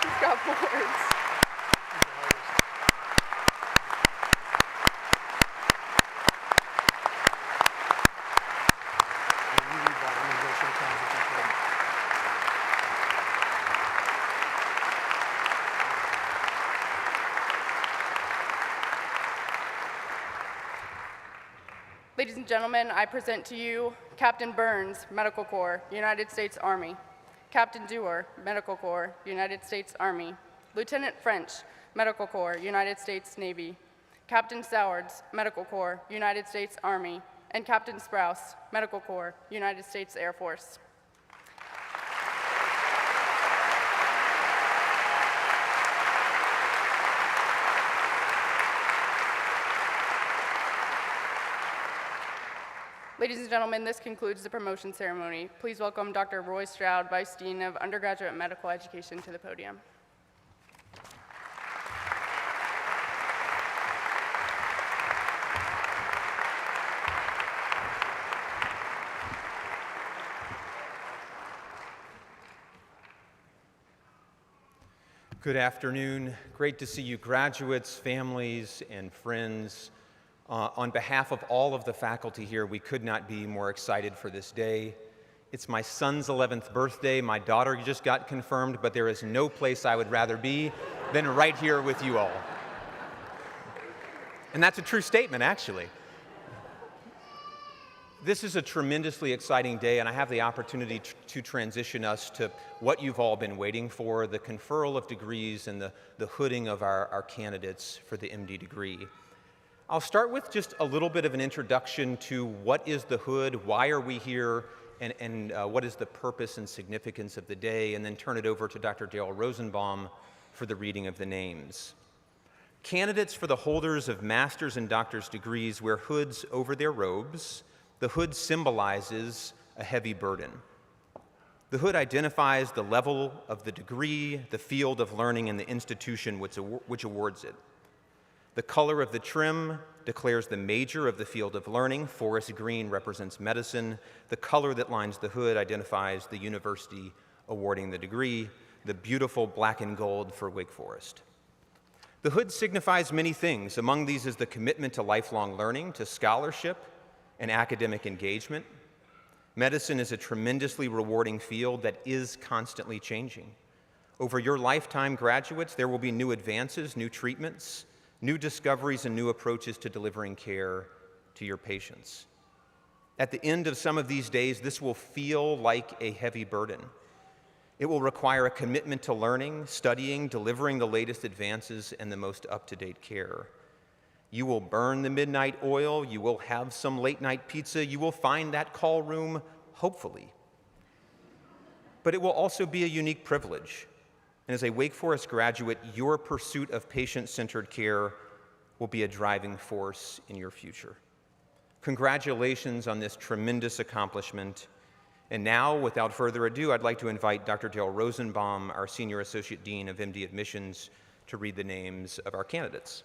He's got boards. Ladies and gentlemen, I present to you Captain Burns, Medical Corps, United States Army; Captain Dewar, Medical Corps, United States Army; Lieutenant French, Medical Corps, United States Navy; Captain Sowards, Medical Corps, United States Army; and Captain Sprouse, Medical Corps, United States Air Force. Ladies and gentlemen, this concludes the promotion ceremony. Please welcome Dr. Roy Stroud, Vice Dean of Undergraduate Medical Education, to the podium. Good afternoon. Great to see you graduates, families, and friends. On behalf of all of the faculty here, we could not be more excited for this day. It's my son's 11th birthday. My daughter just got confirmed, but there is no place I would rather be than right here with you all. And that's a true statement, actually. This is a tremendously exciting day, and I have the opportunity to transition us to what you've all been waiting for, the conferral of degrees and the hooding of our candidates for the MD degree. I'll start with just a little bit of an introduction to what is the hood, why are we here, and what is the purpose and significance of the day, and then turn it over to Dr. Dale Rosenbaum for the reading of the names. Candidates for the holders of master's and doctor's degrees wear hoods over their robes. The hood symbolizes a heavy burden. The hood identifies the level of the degree, the field of learning, and the institution which awards it. The color of the trim declares the major of the field of learning. Forest green represents medicine. The color that lines the hood identifies the university awarding the degree, the beautiful black and gold for Wake Forest. The hood signifies many things. Among these is the commitment to lifelong learning, to scholarship, and academic engagement. Medicine is a tremendously rewarding field that is constantly changing. Over your lifetime, graduates, there will be new advances, new treatments, new discoveries, and new approaches to delivering care to your patients. At the end of some of these days, this will feel like a heavy burden. It will require a commitment to learning, studying, delivering the latest advances, and the most up-to-date care. You will burn the midnight oil, you will have some late-night pizza, you will find that call room, hopefully. But it will also be a unique privilege. And as a Wake Forest graduate, your pursuit of patient-centered care will be a driving force in your future. Congratulations on this tremendous accomplishment. And now, without further ado, I'd like to invite Dr. Dale Rosenbaum, our Senior Associate Dean of MD Admissions, to read the names of our candidates.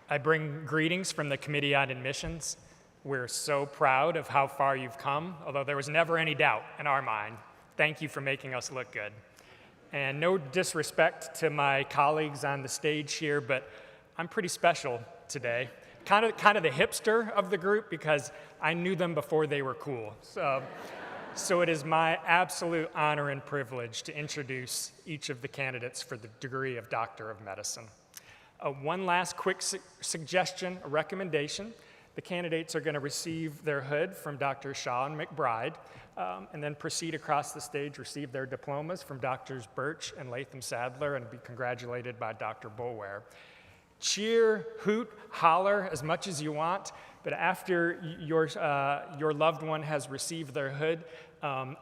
I bring greetings from the Committee on Admissions. We're so proud of how far you've come, although there was never any doubt in our mind. Thank you for making us look good. And no disrespect to my colleagues on the stage here, but I'm pretty special today. kind of the hipster of the group because I knew them before they were cool. So it is my absolute honor and privilege to introduce each of the candidates for the degree of Doctor of Medicine. One last quick suggestion, a recommendation. The candidates are going to receive their hood from Dr. Shaw and McBride, and then proceed across the stage, receive their diplomas from Drs. Birch and Latham Sadler, and be congratulated by Dr. Boulware. Cheer, hoot, holler as much as you want, but after your loved one has received their hood,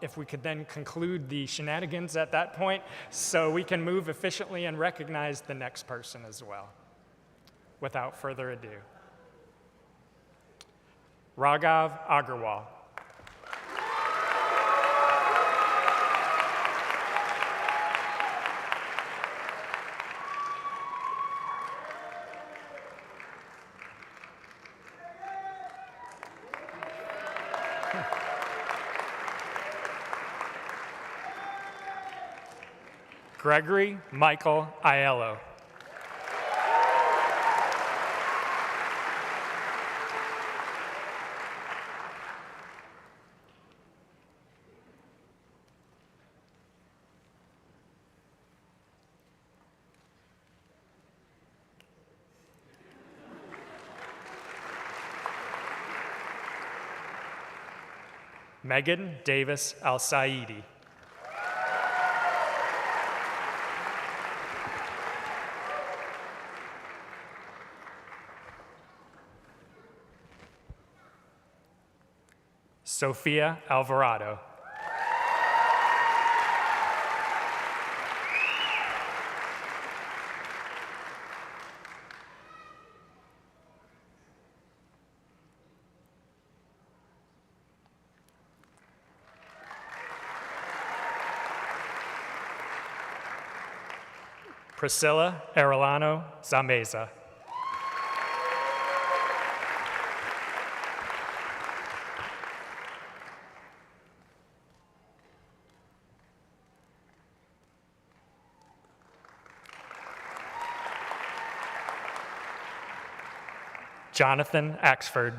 if we could then conclude the shenanigans at that point so we can move efficiently and recognize the next person as well. Without further ado. Raghav Agarwal. Gregory Michael Aiello. Megan Davis Al-Saidi. Sofia Alvarado. Priscilla Arellano Zameza. Jonathan Axford.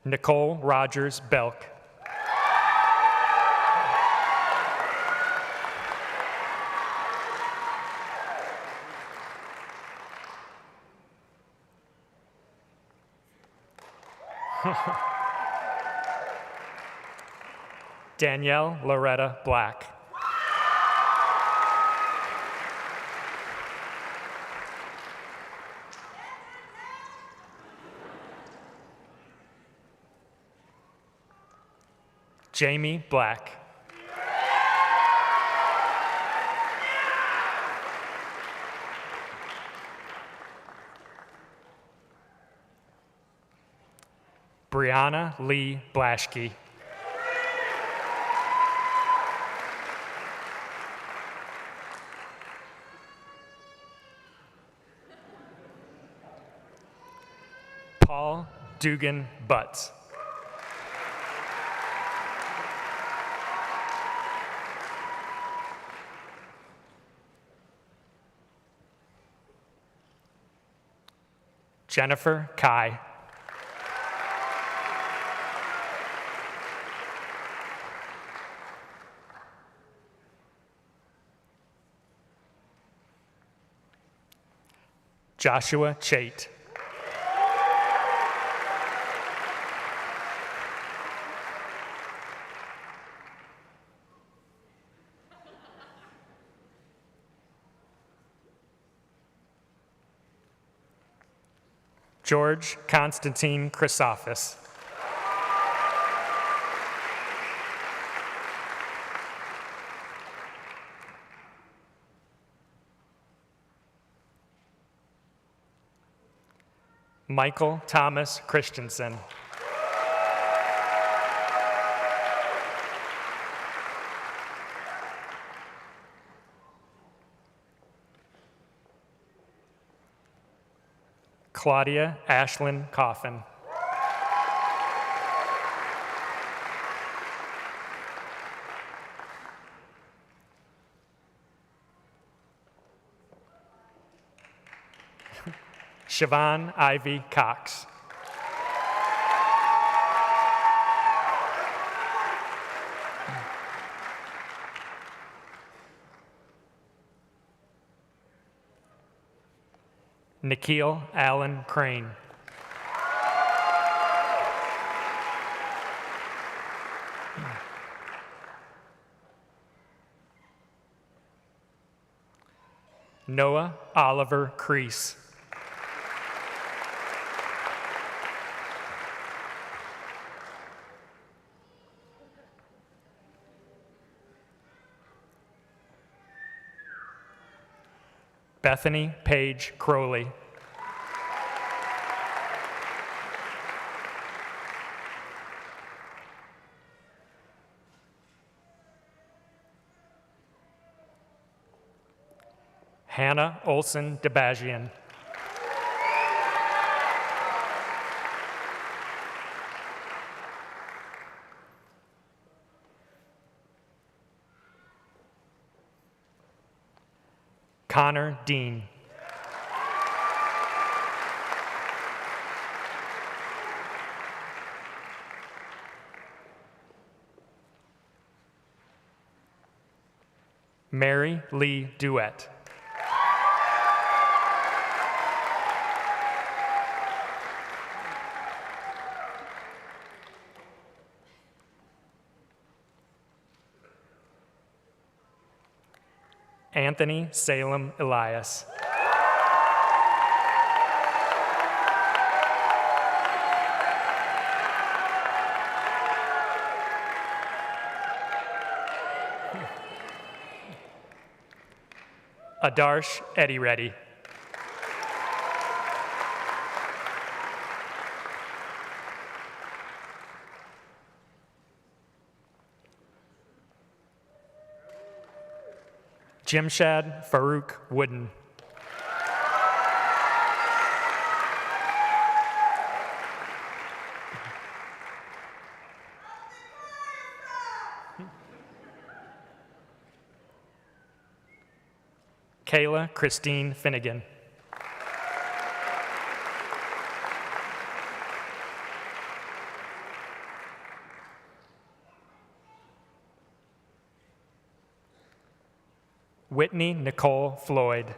Nicole Rogers Belk. Danielle Loretta Black. Jamie Black. Brianna Lee Blaschke. Paul Dugan Butts. Jennifer Kai. Joshua Chait. George Constantine Chrysophis. Michael Thomas Christensen. Claudia Ashlyn Coffin. Siobhan Ivy Cox. Nikhil Allen Crane. Noah Oliver Crease. Bethany Paige Crowley. Hannah Olson DeBagian. Connor Dean. Mary Lee Duet. Anthony Salem Elias. Adarsh Eddie Reddy. Jimshad Farouk Wooden. Kayla Christine Finnegan. Whitney Nicole Floyd.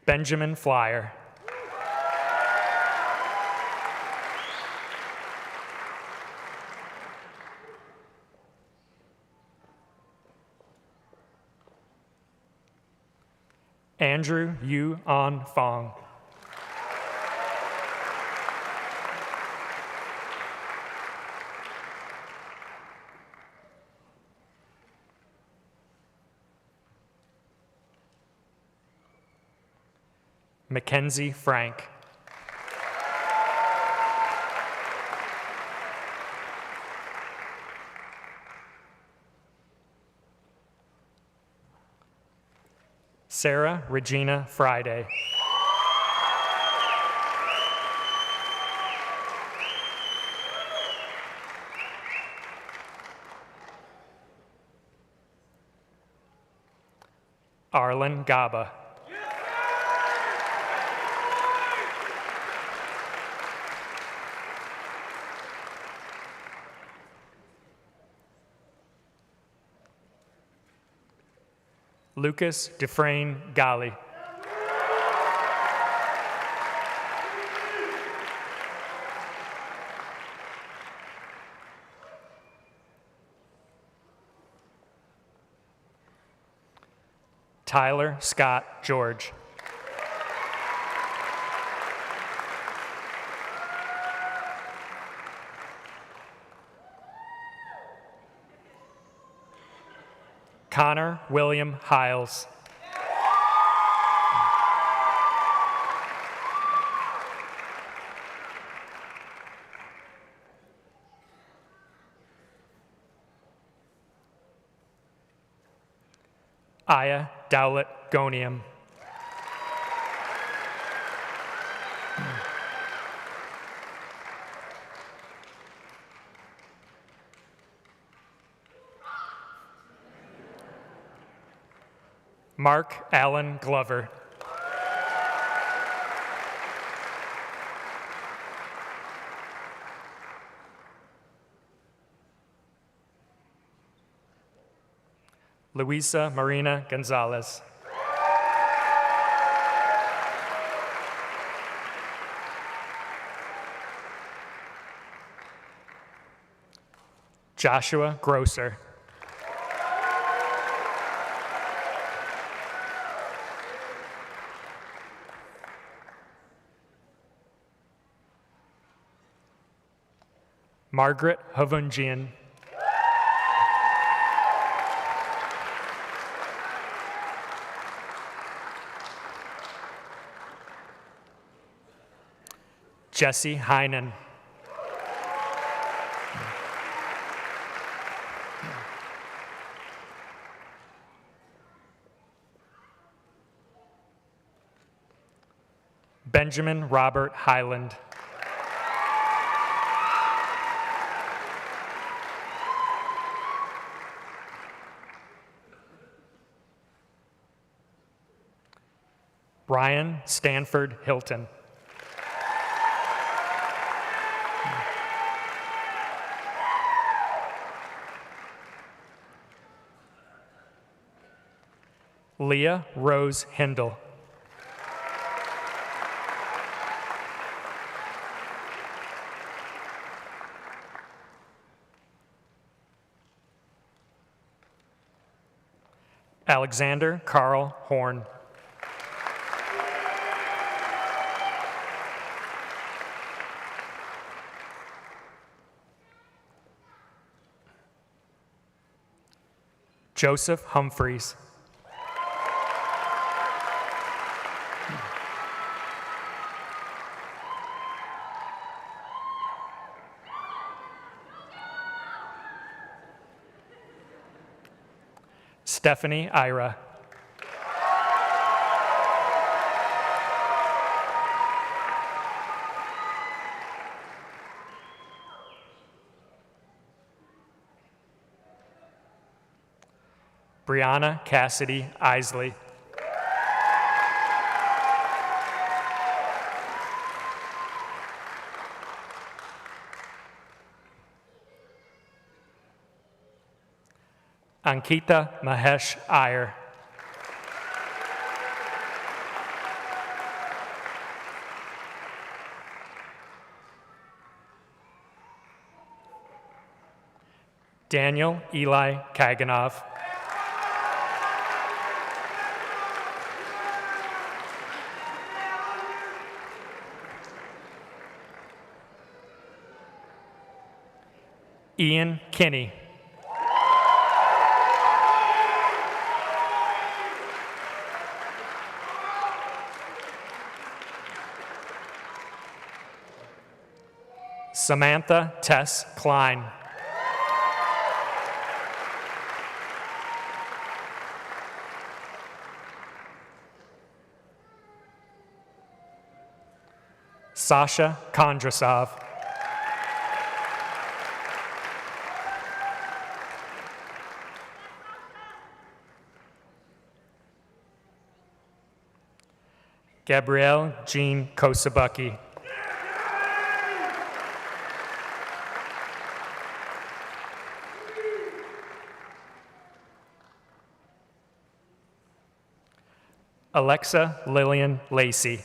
Benjamin Flyer. Andrew Yu An Fong. Mackenzie Frank. Sarah Regina Friday. Arlen Gaba. Lucas Dufresne Gali. Tyler Scott George. Connor William Hiles. Aya Dowlett Gonium. Mark Allen Glover. Luisa Marina Gonzalez. Joshua Grosser. Margaret Havunjian. Jesse Heinen. Benjamin Robert Highland. Ryan Stanford Hilton. Leah Rose Hindle. Alexander Carl Horn. Joseph Humphreys. Stephanie Ira. Brianna Cassidy Isley. Ankita Mahesh Iyer. Daniel Eli Kaganov. Ian Kinney. Samantha Tess Klein. Sasha Kondrasov. Gabrielle Jean Kosabucky. Alexa Lillian Lacey.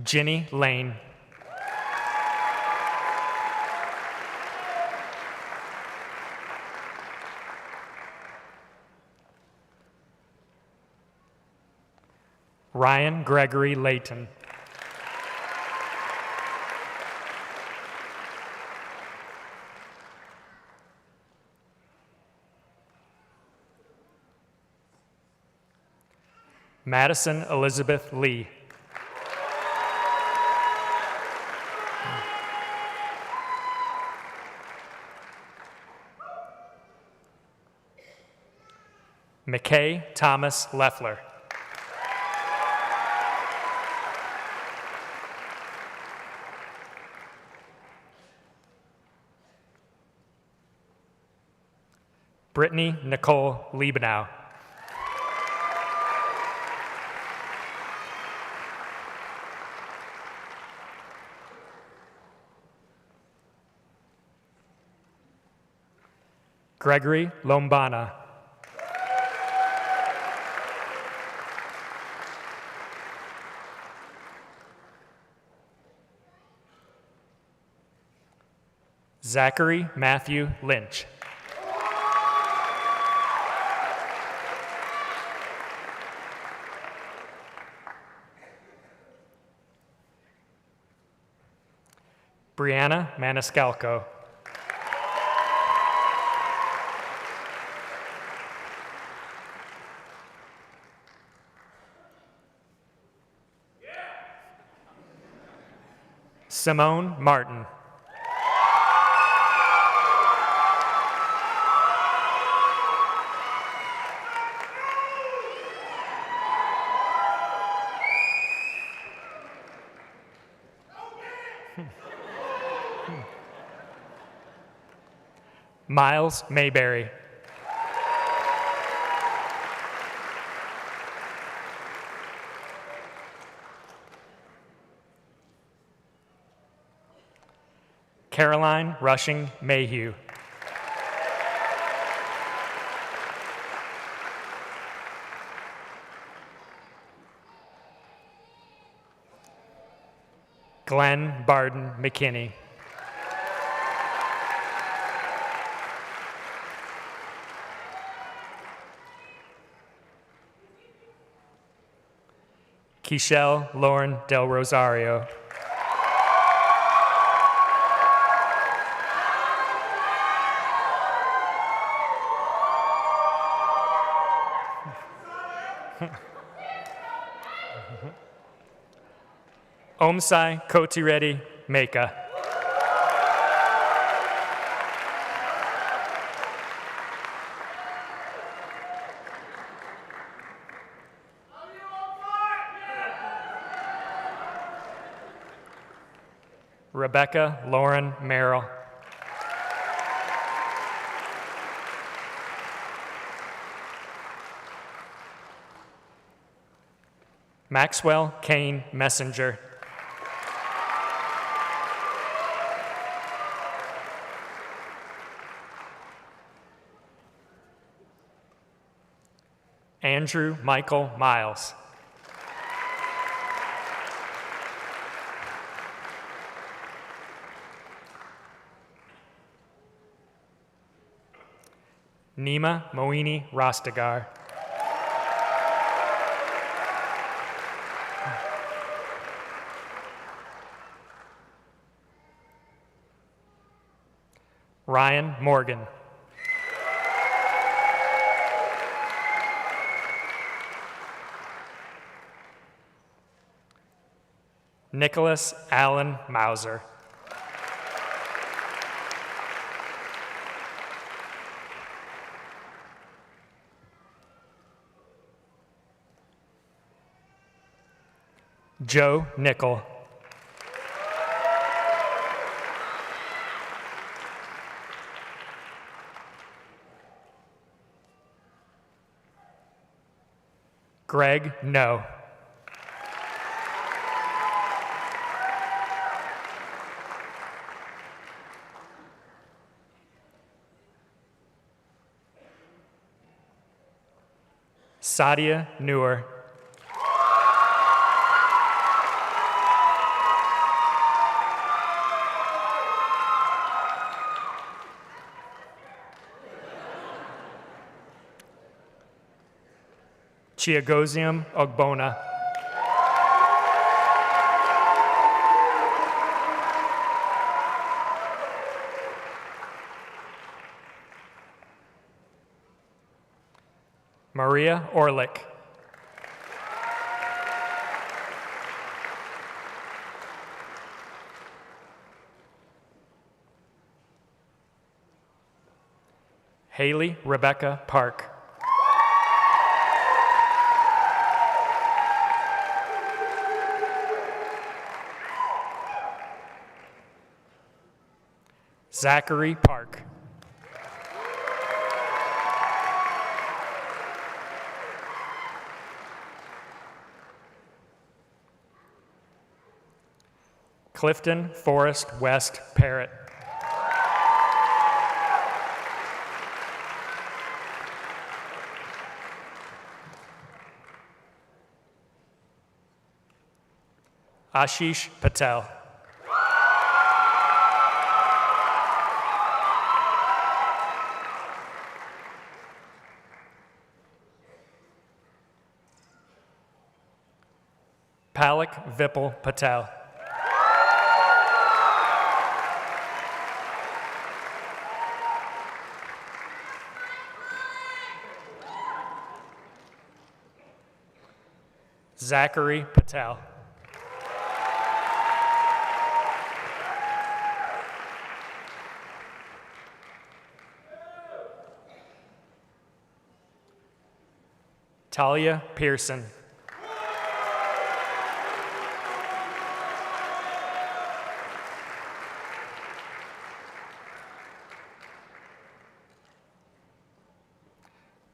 Ginny Lane. Ryan Gregory Layton. Madison Elizabeth Lee. McKay Thomas Leffler. Brittany Nicole Liebenow. Gregory Lombana. Zachary Matthew Lynch. Brianna Maniscalco. Simone Martin. Miles Mayberry. Caroline Rushing Mayhew. Glenn Barden McKinney. Keishelle Lauren Del Rosario. Omsai Kotiredi Meka. Rebecca Lauren Merrill. Maxwell Kane Messenger. Andrew Michael Miles. Nima Moini Rastagar. Ryan Morgan. Nicholas Allen Mauser. Joe Nickel. Greg No. Sadia Noor. Chiagosium Ogbona. Maria Orlick. Haley Rebecca Park. Zachary Park. Clifton Forrest West Parrott. Ashish Patel. Palak Vipul Patel. Zachary Patel. Talia Pearson.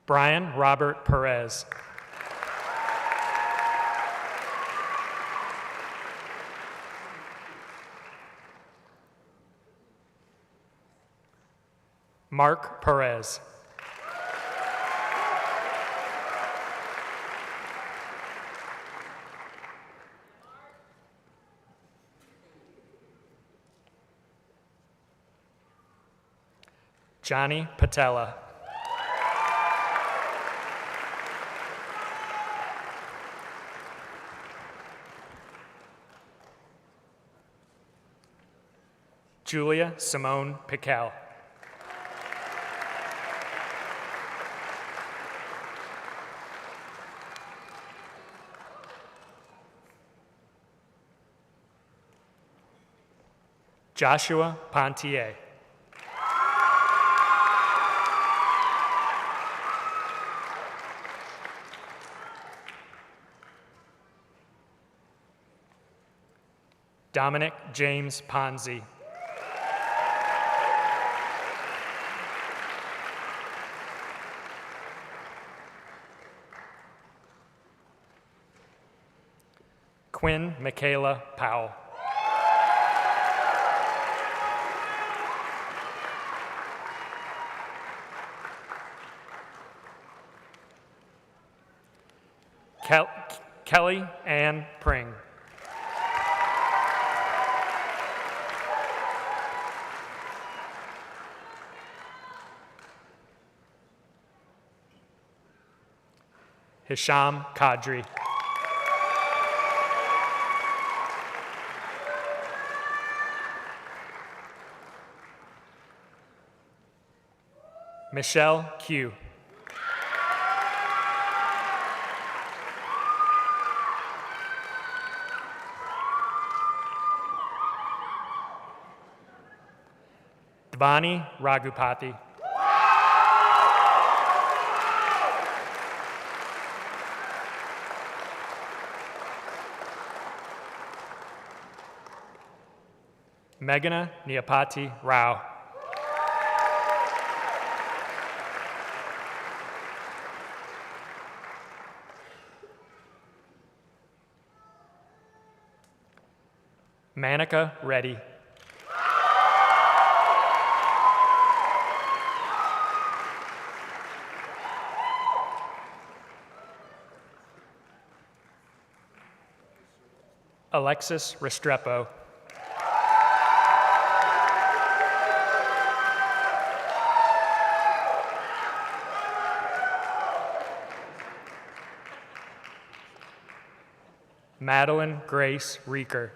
Brian Robert Perez. Mark Perez. Johnny Patella. Julia Simone Pical. Joshua Pontier. Dominic James Ponzi. Quinn Michaela Powell. Kelly Ann Pring. Hisham Kadri. Michelle Q. Devani Raghupati. Meghana Neapati Rao. Manika Reddy. Alexis Restrepo. Madeline Grace Reeker.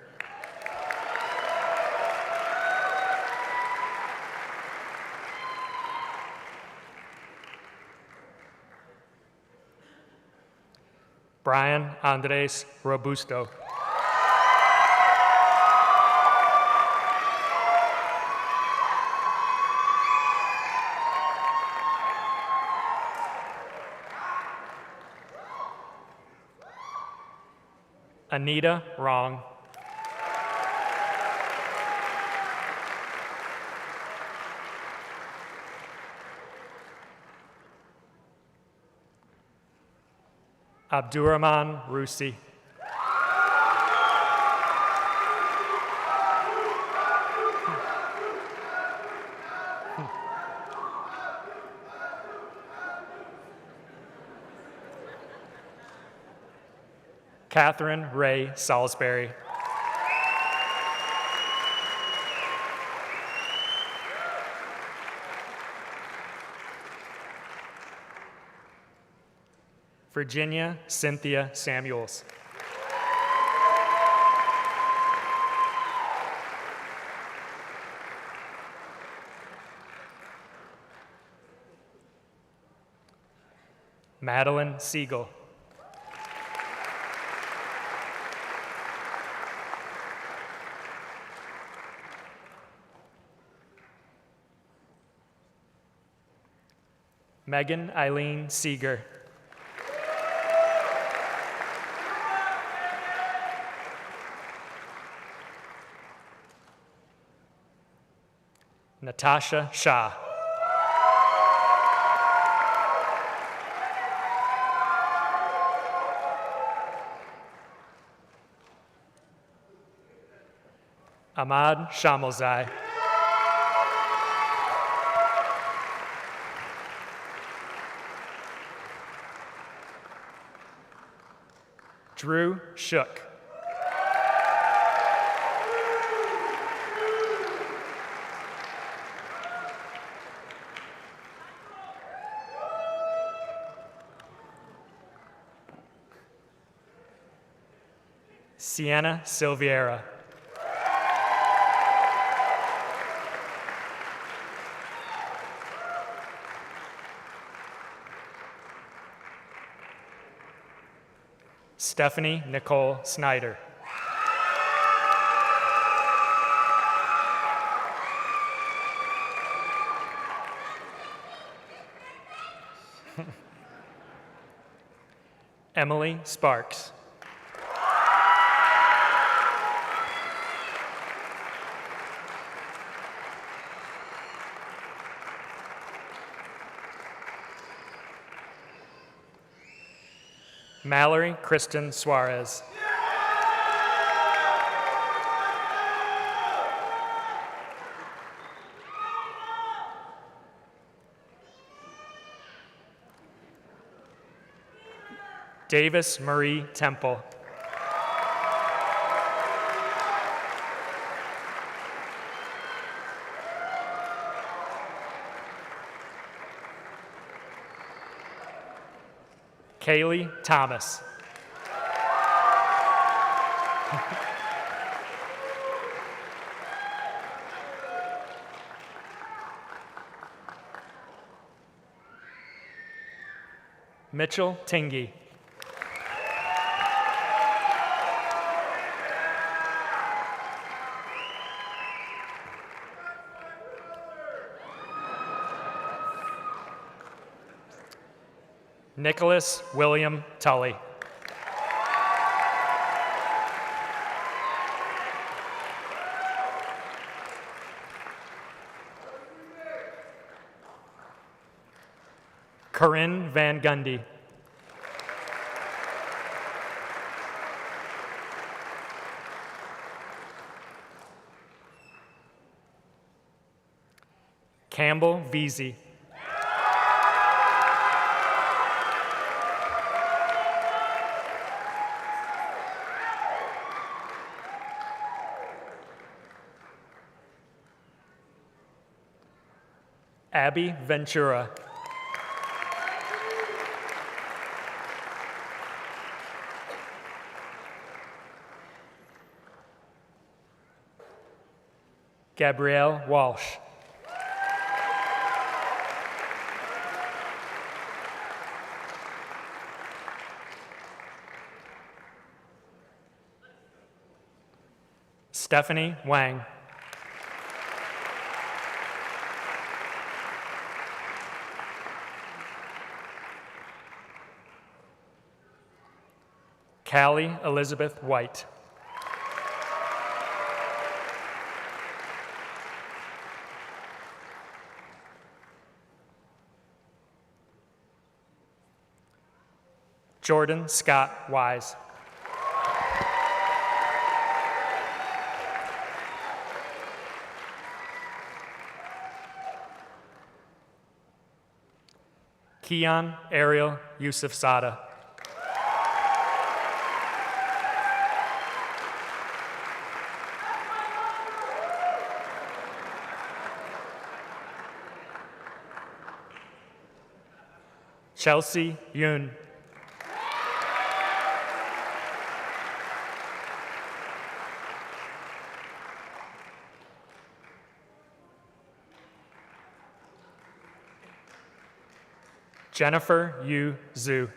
Brian Andres Robusto. Anita Wrong. Abdurrahman Rusi. Catherine Ray Salisbury. Virginia Cynthia Samuels. Madeline Siegel. Megan Eileen Seeger. Natasha Shah. Ahmad Shamalzai. Drew Shook. Sienna Silviera. Stephanie Nicole Snyder. Emily Sparks. Mallory Kristen Suarez. Davis Marie Temple. Kaylee Thomas. Mitchell Tingy. Nicholas William Tully. Corinne Van Gundy. Campbell Veazey. Abby Ventura. Gabrielle Walsh. Stephanie Wang. Callie Elizabeth White. Jordan Scott Wise. Keon Ariel Yusuf Sada. Chelsea Yun. Jennifer Yu Zhu.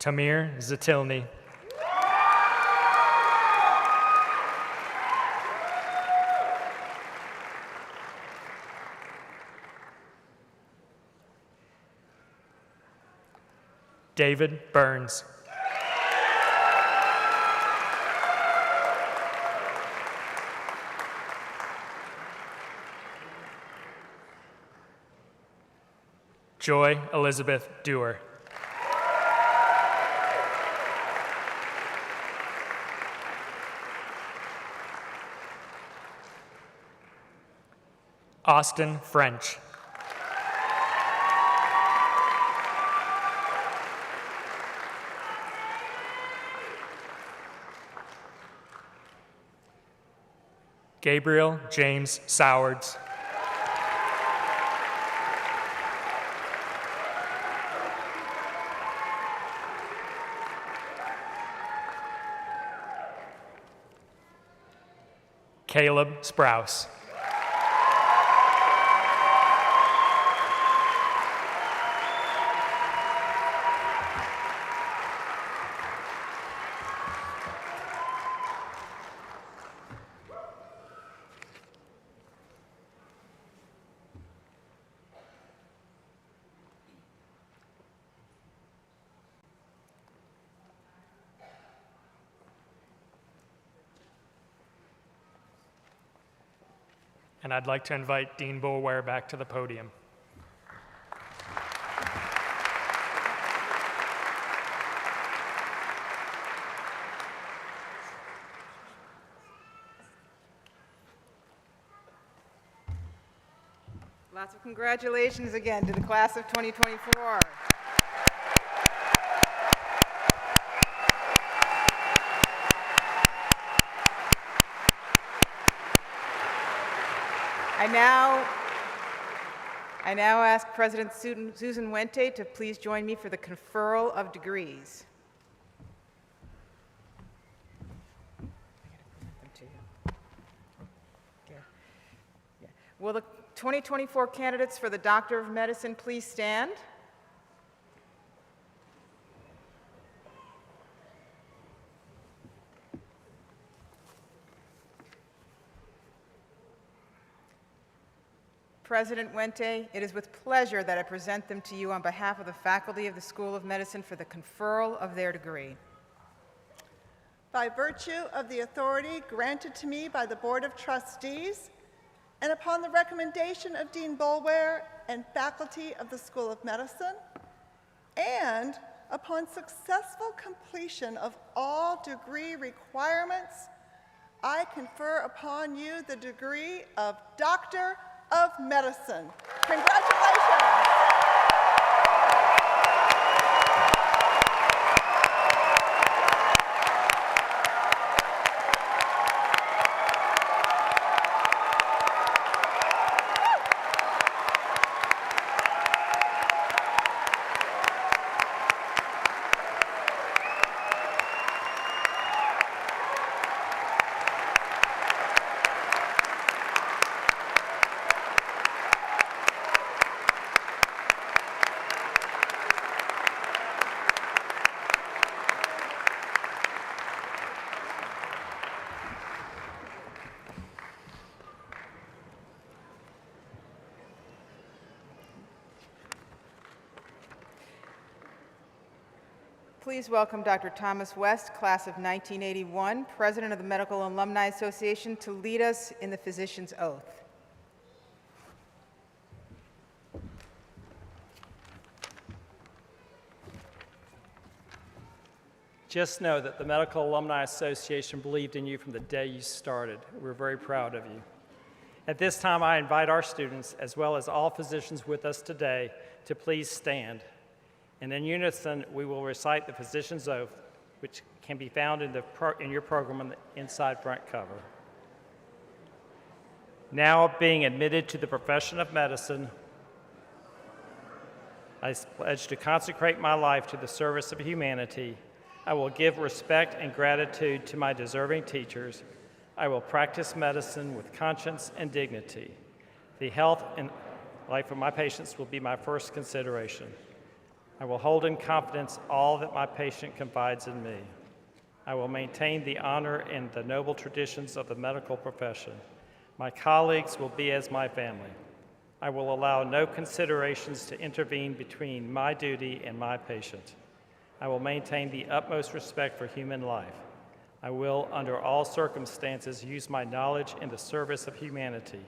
Tamir Zatilny. David Burns. Joy Elizabeth Dewar. Austin French. Gabriel James Sowards. Caleb Sprouse. And I'd like to invite Dean Boulware back to the podium. Lots of congratulations again to the class of 2024. I now ask President Susan Wente to please join me for the conferral of degrees. Will the 2024 candidates for the Doctor of Medicine please stand? President Wente, it is with pleasure that I present them to you on behalf of the faculty of the School of Medicine for the conferral of their degree. By virtue of the authority granted to me by the Board of Trustees, and upon the recommendation of Dean Boulware and faculty of the School of Medicine, and upon successful completion of all degree requirements, I confer upon you the degree of Doctor of Medicine. Congratulations. Please welcome Dr. Thomas West, class of 1981, President of the Medical Alumni Association, to lead us in the physician's oath. Just know that the Medical Alumni Association believed in you from the day you started. We're very proud of you. At this time, I invite our students, as well as all physicians with us today, to please stand. And in unison, we will recite the physician's oath, which can be found in your program on the inside front cover. Now, being admitted to the profession of medicine, I pledge to consecrate my life to the service of humanity. I will give respect and gratitude to my deserving teachers. I will practice medicine with conscience and dignity. The health and life of my patients will be my first consideration. I will hold in confidence all that my patient confides in me. I will maintain the honor and the noble traditions of the medical profession. My colleagues will be as my family. I will allow no considerations to intervene between my duty and my patient. I will maintain the utmost respect for human life. I will, under all circumstances, use my knowledge in the service of humanity.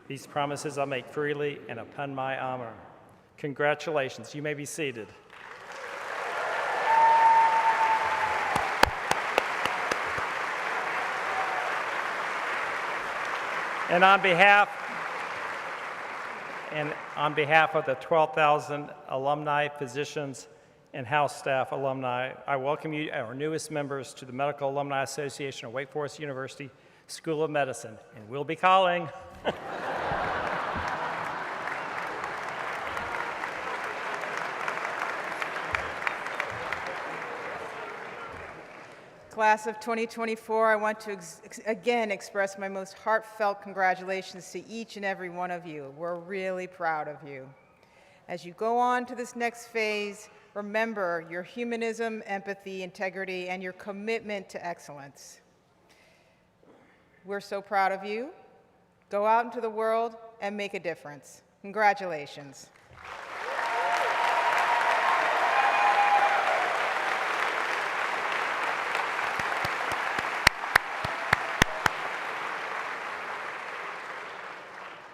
These promises I make freely and upon my honor. Congratulations. You may be seated. And on behalf of the 12,000 alumni, physicians, and house staff alumni, I welcome you, our newest members, to the Medical Alumni Association of Wake Forest University School of Medicine. And we'll be calling. Class of 2024, I want to again express my most heartfelt congratulations to each and every one of you. We're really proud of you. As you go on to this next phase, remember your humanism, empathy, integrity, and your commitment to excellence. We're so proud of you. Go out into the world and make a difference. Congratulations.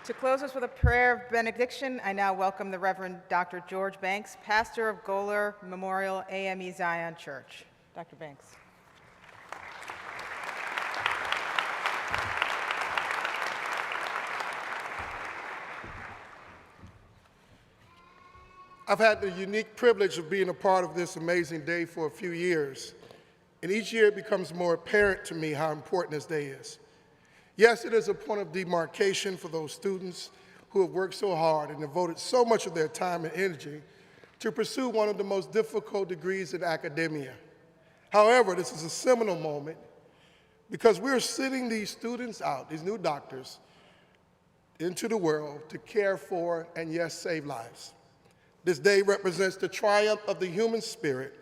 To close us with a prayer of benediction, I now welcome the Reverend Dr. George Banks, pastor of Goler Memorial AME Zion Church. Dr. Banks. I've had the unique privilege of being a part of this amazing day for a few years, and each year it becomes more apparent to me how important this day is. Yes, it is a point of demarcation for those students who have worked so hard and devoted so much of their time and energy to pursue one of the most difficult degrees in academia. However, this is a seminal moment because we're sending these students out, these new doctors, into the world to care for and, yes, save lives. This day represents the triumph of the human spirit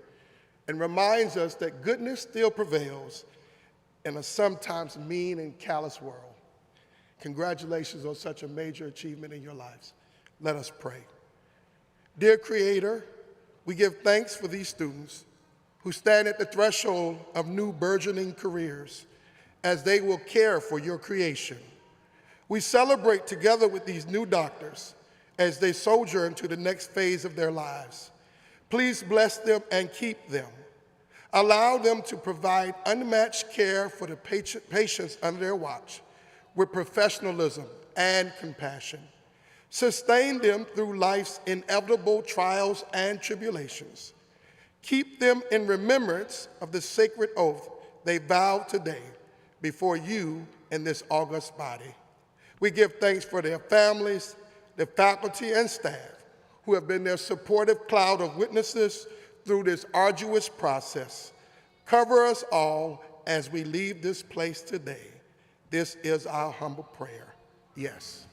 and reminds us that goodness still prevails in a sometimes mean and callous world. Congratulations on such a major achievement in your lives. Let us pray. Dear Creator, we give thanks for these students who stand at the threshold of new burgeoning careers as they will care for your creation. We celebrate together with these new doctors as they sojourn to the next phase of their lives. Please bless them and keep them. Allow them to provide unmatched care for the patients under their watch with professionalism and compassion. Sustain them through life's inevitable trials and tribulations. Keep them in remembrance of the sacred oath they vowed today before you and this august body. We give thanks for their families, the faculty and staff who have been their supportive cloud of witnesses through this arduous process. Cover us all as we leave this place today. This is our humble prayer. Yes.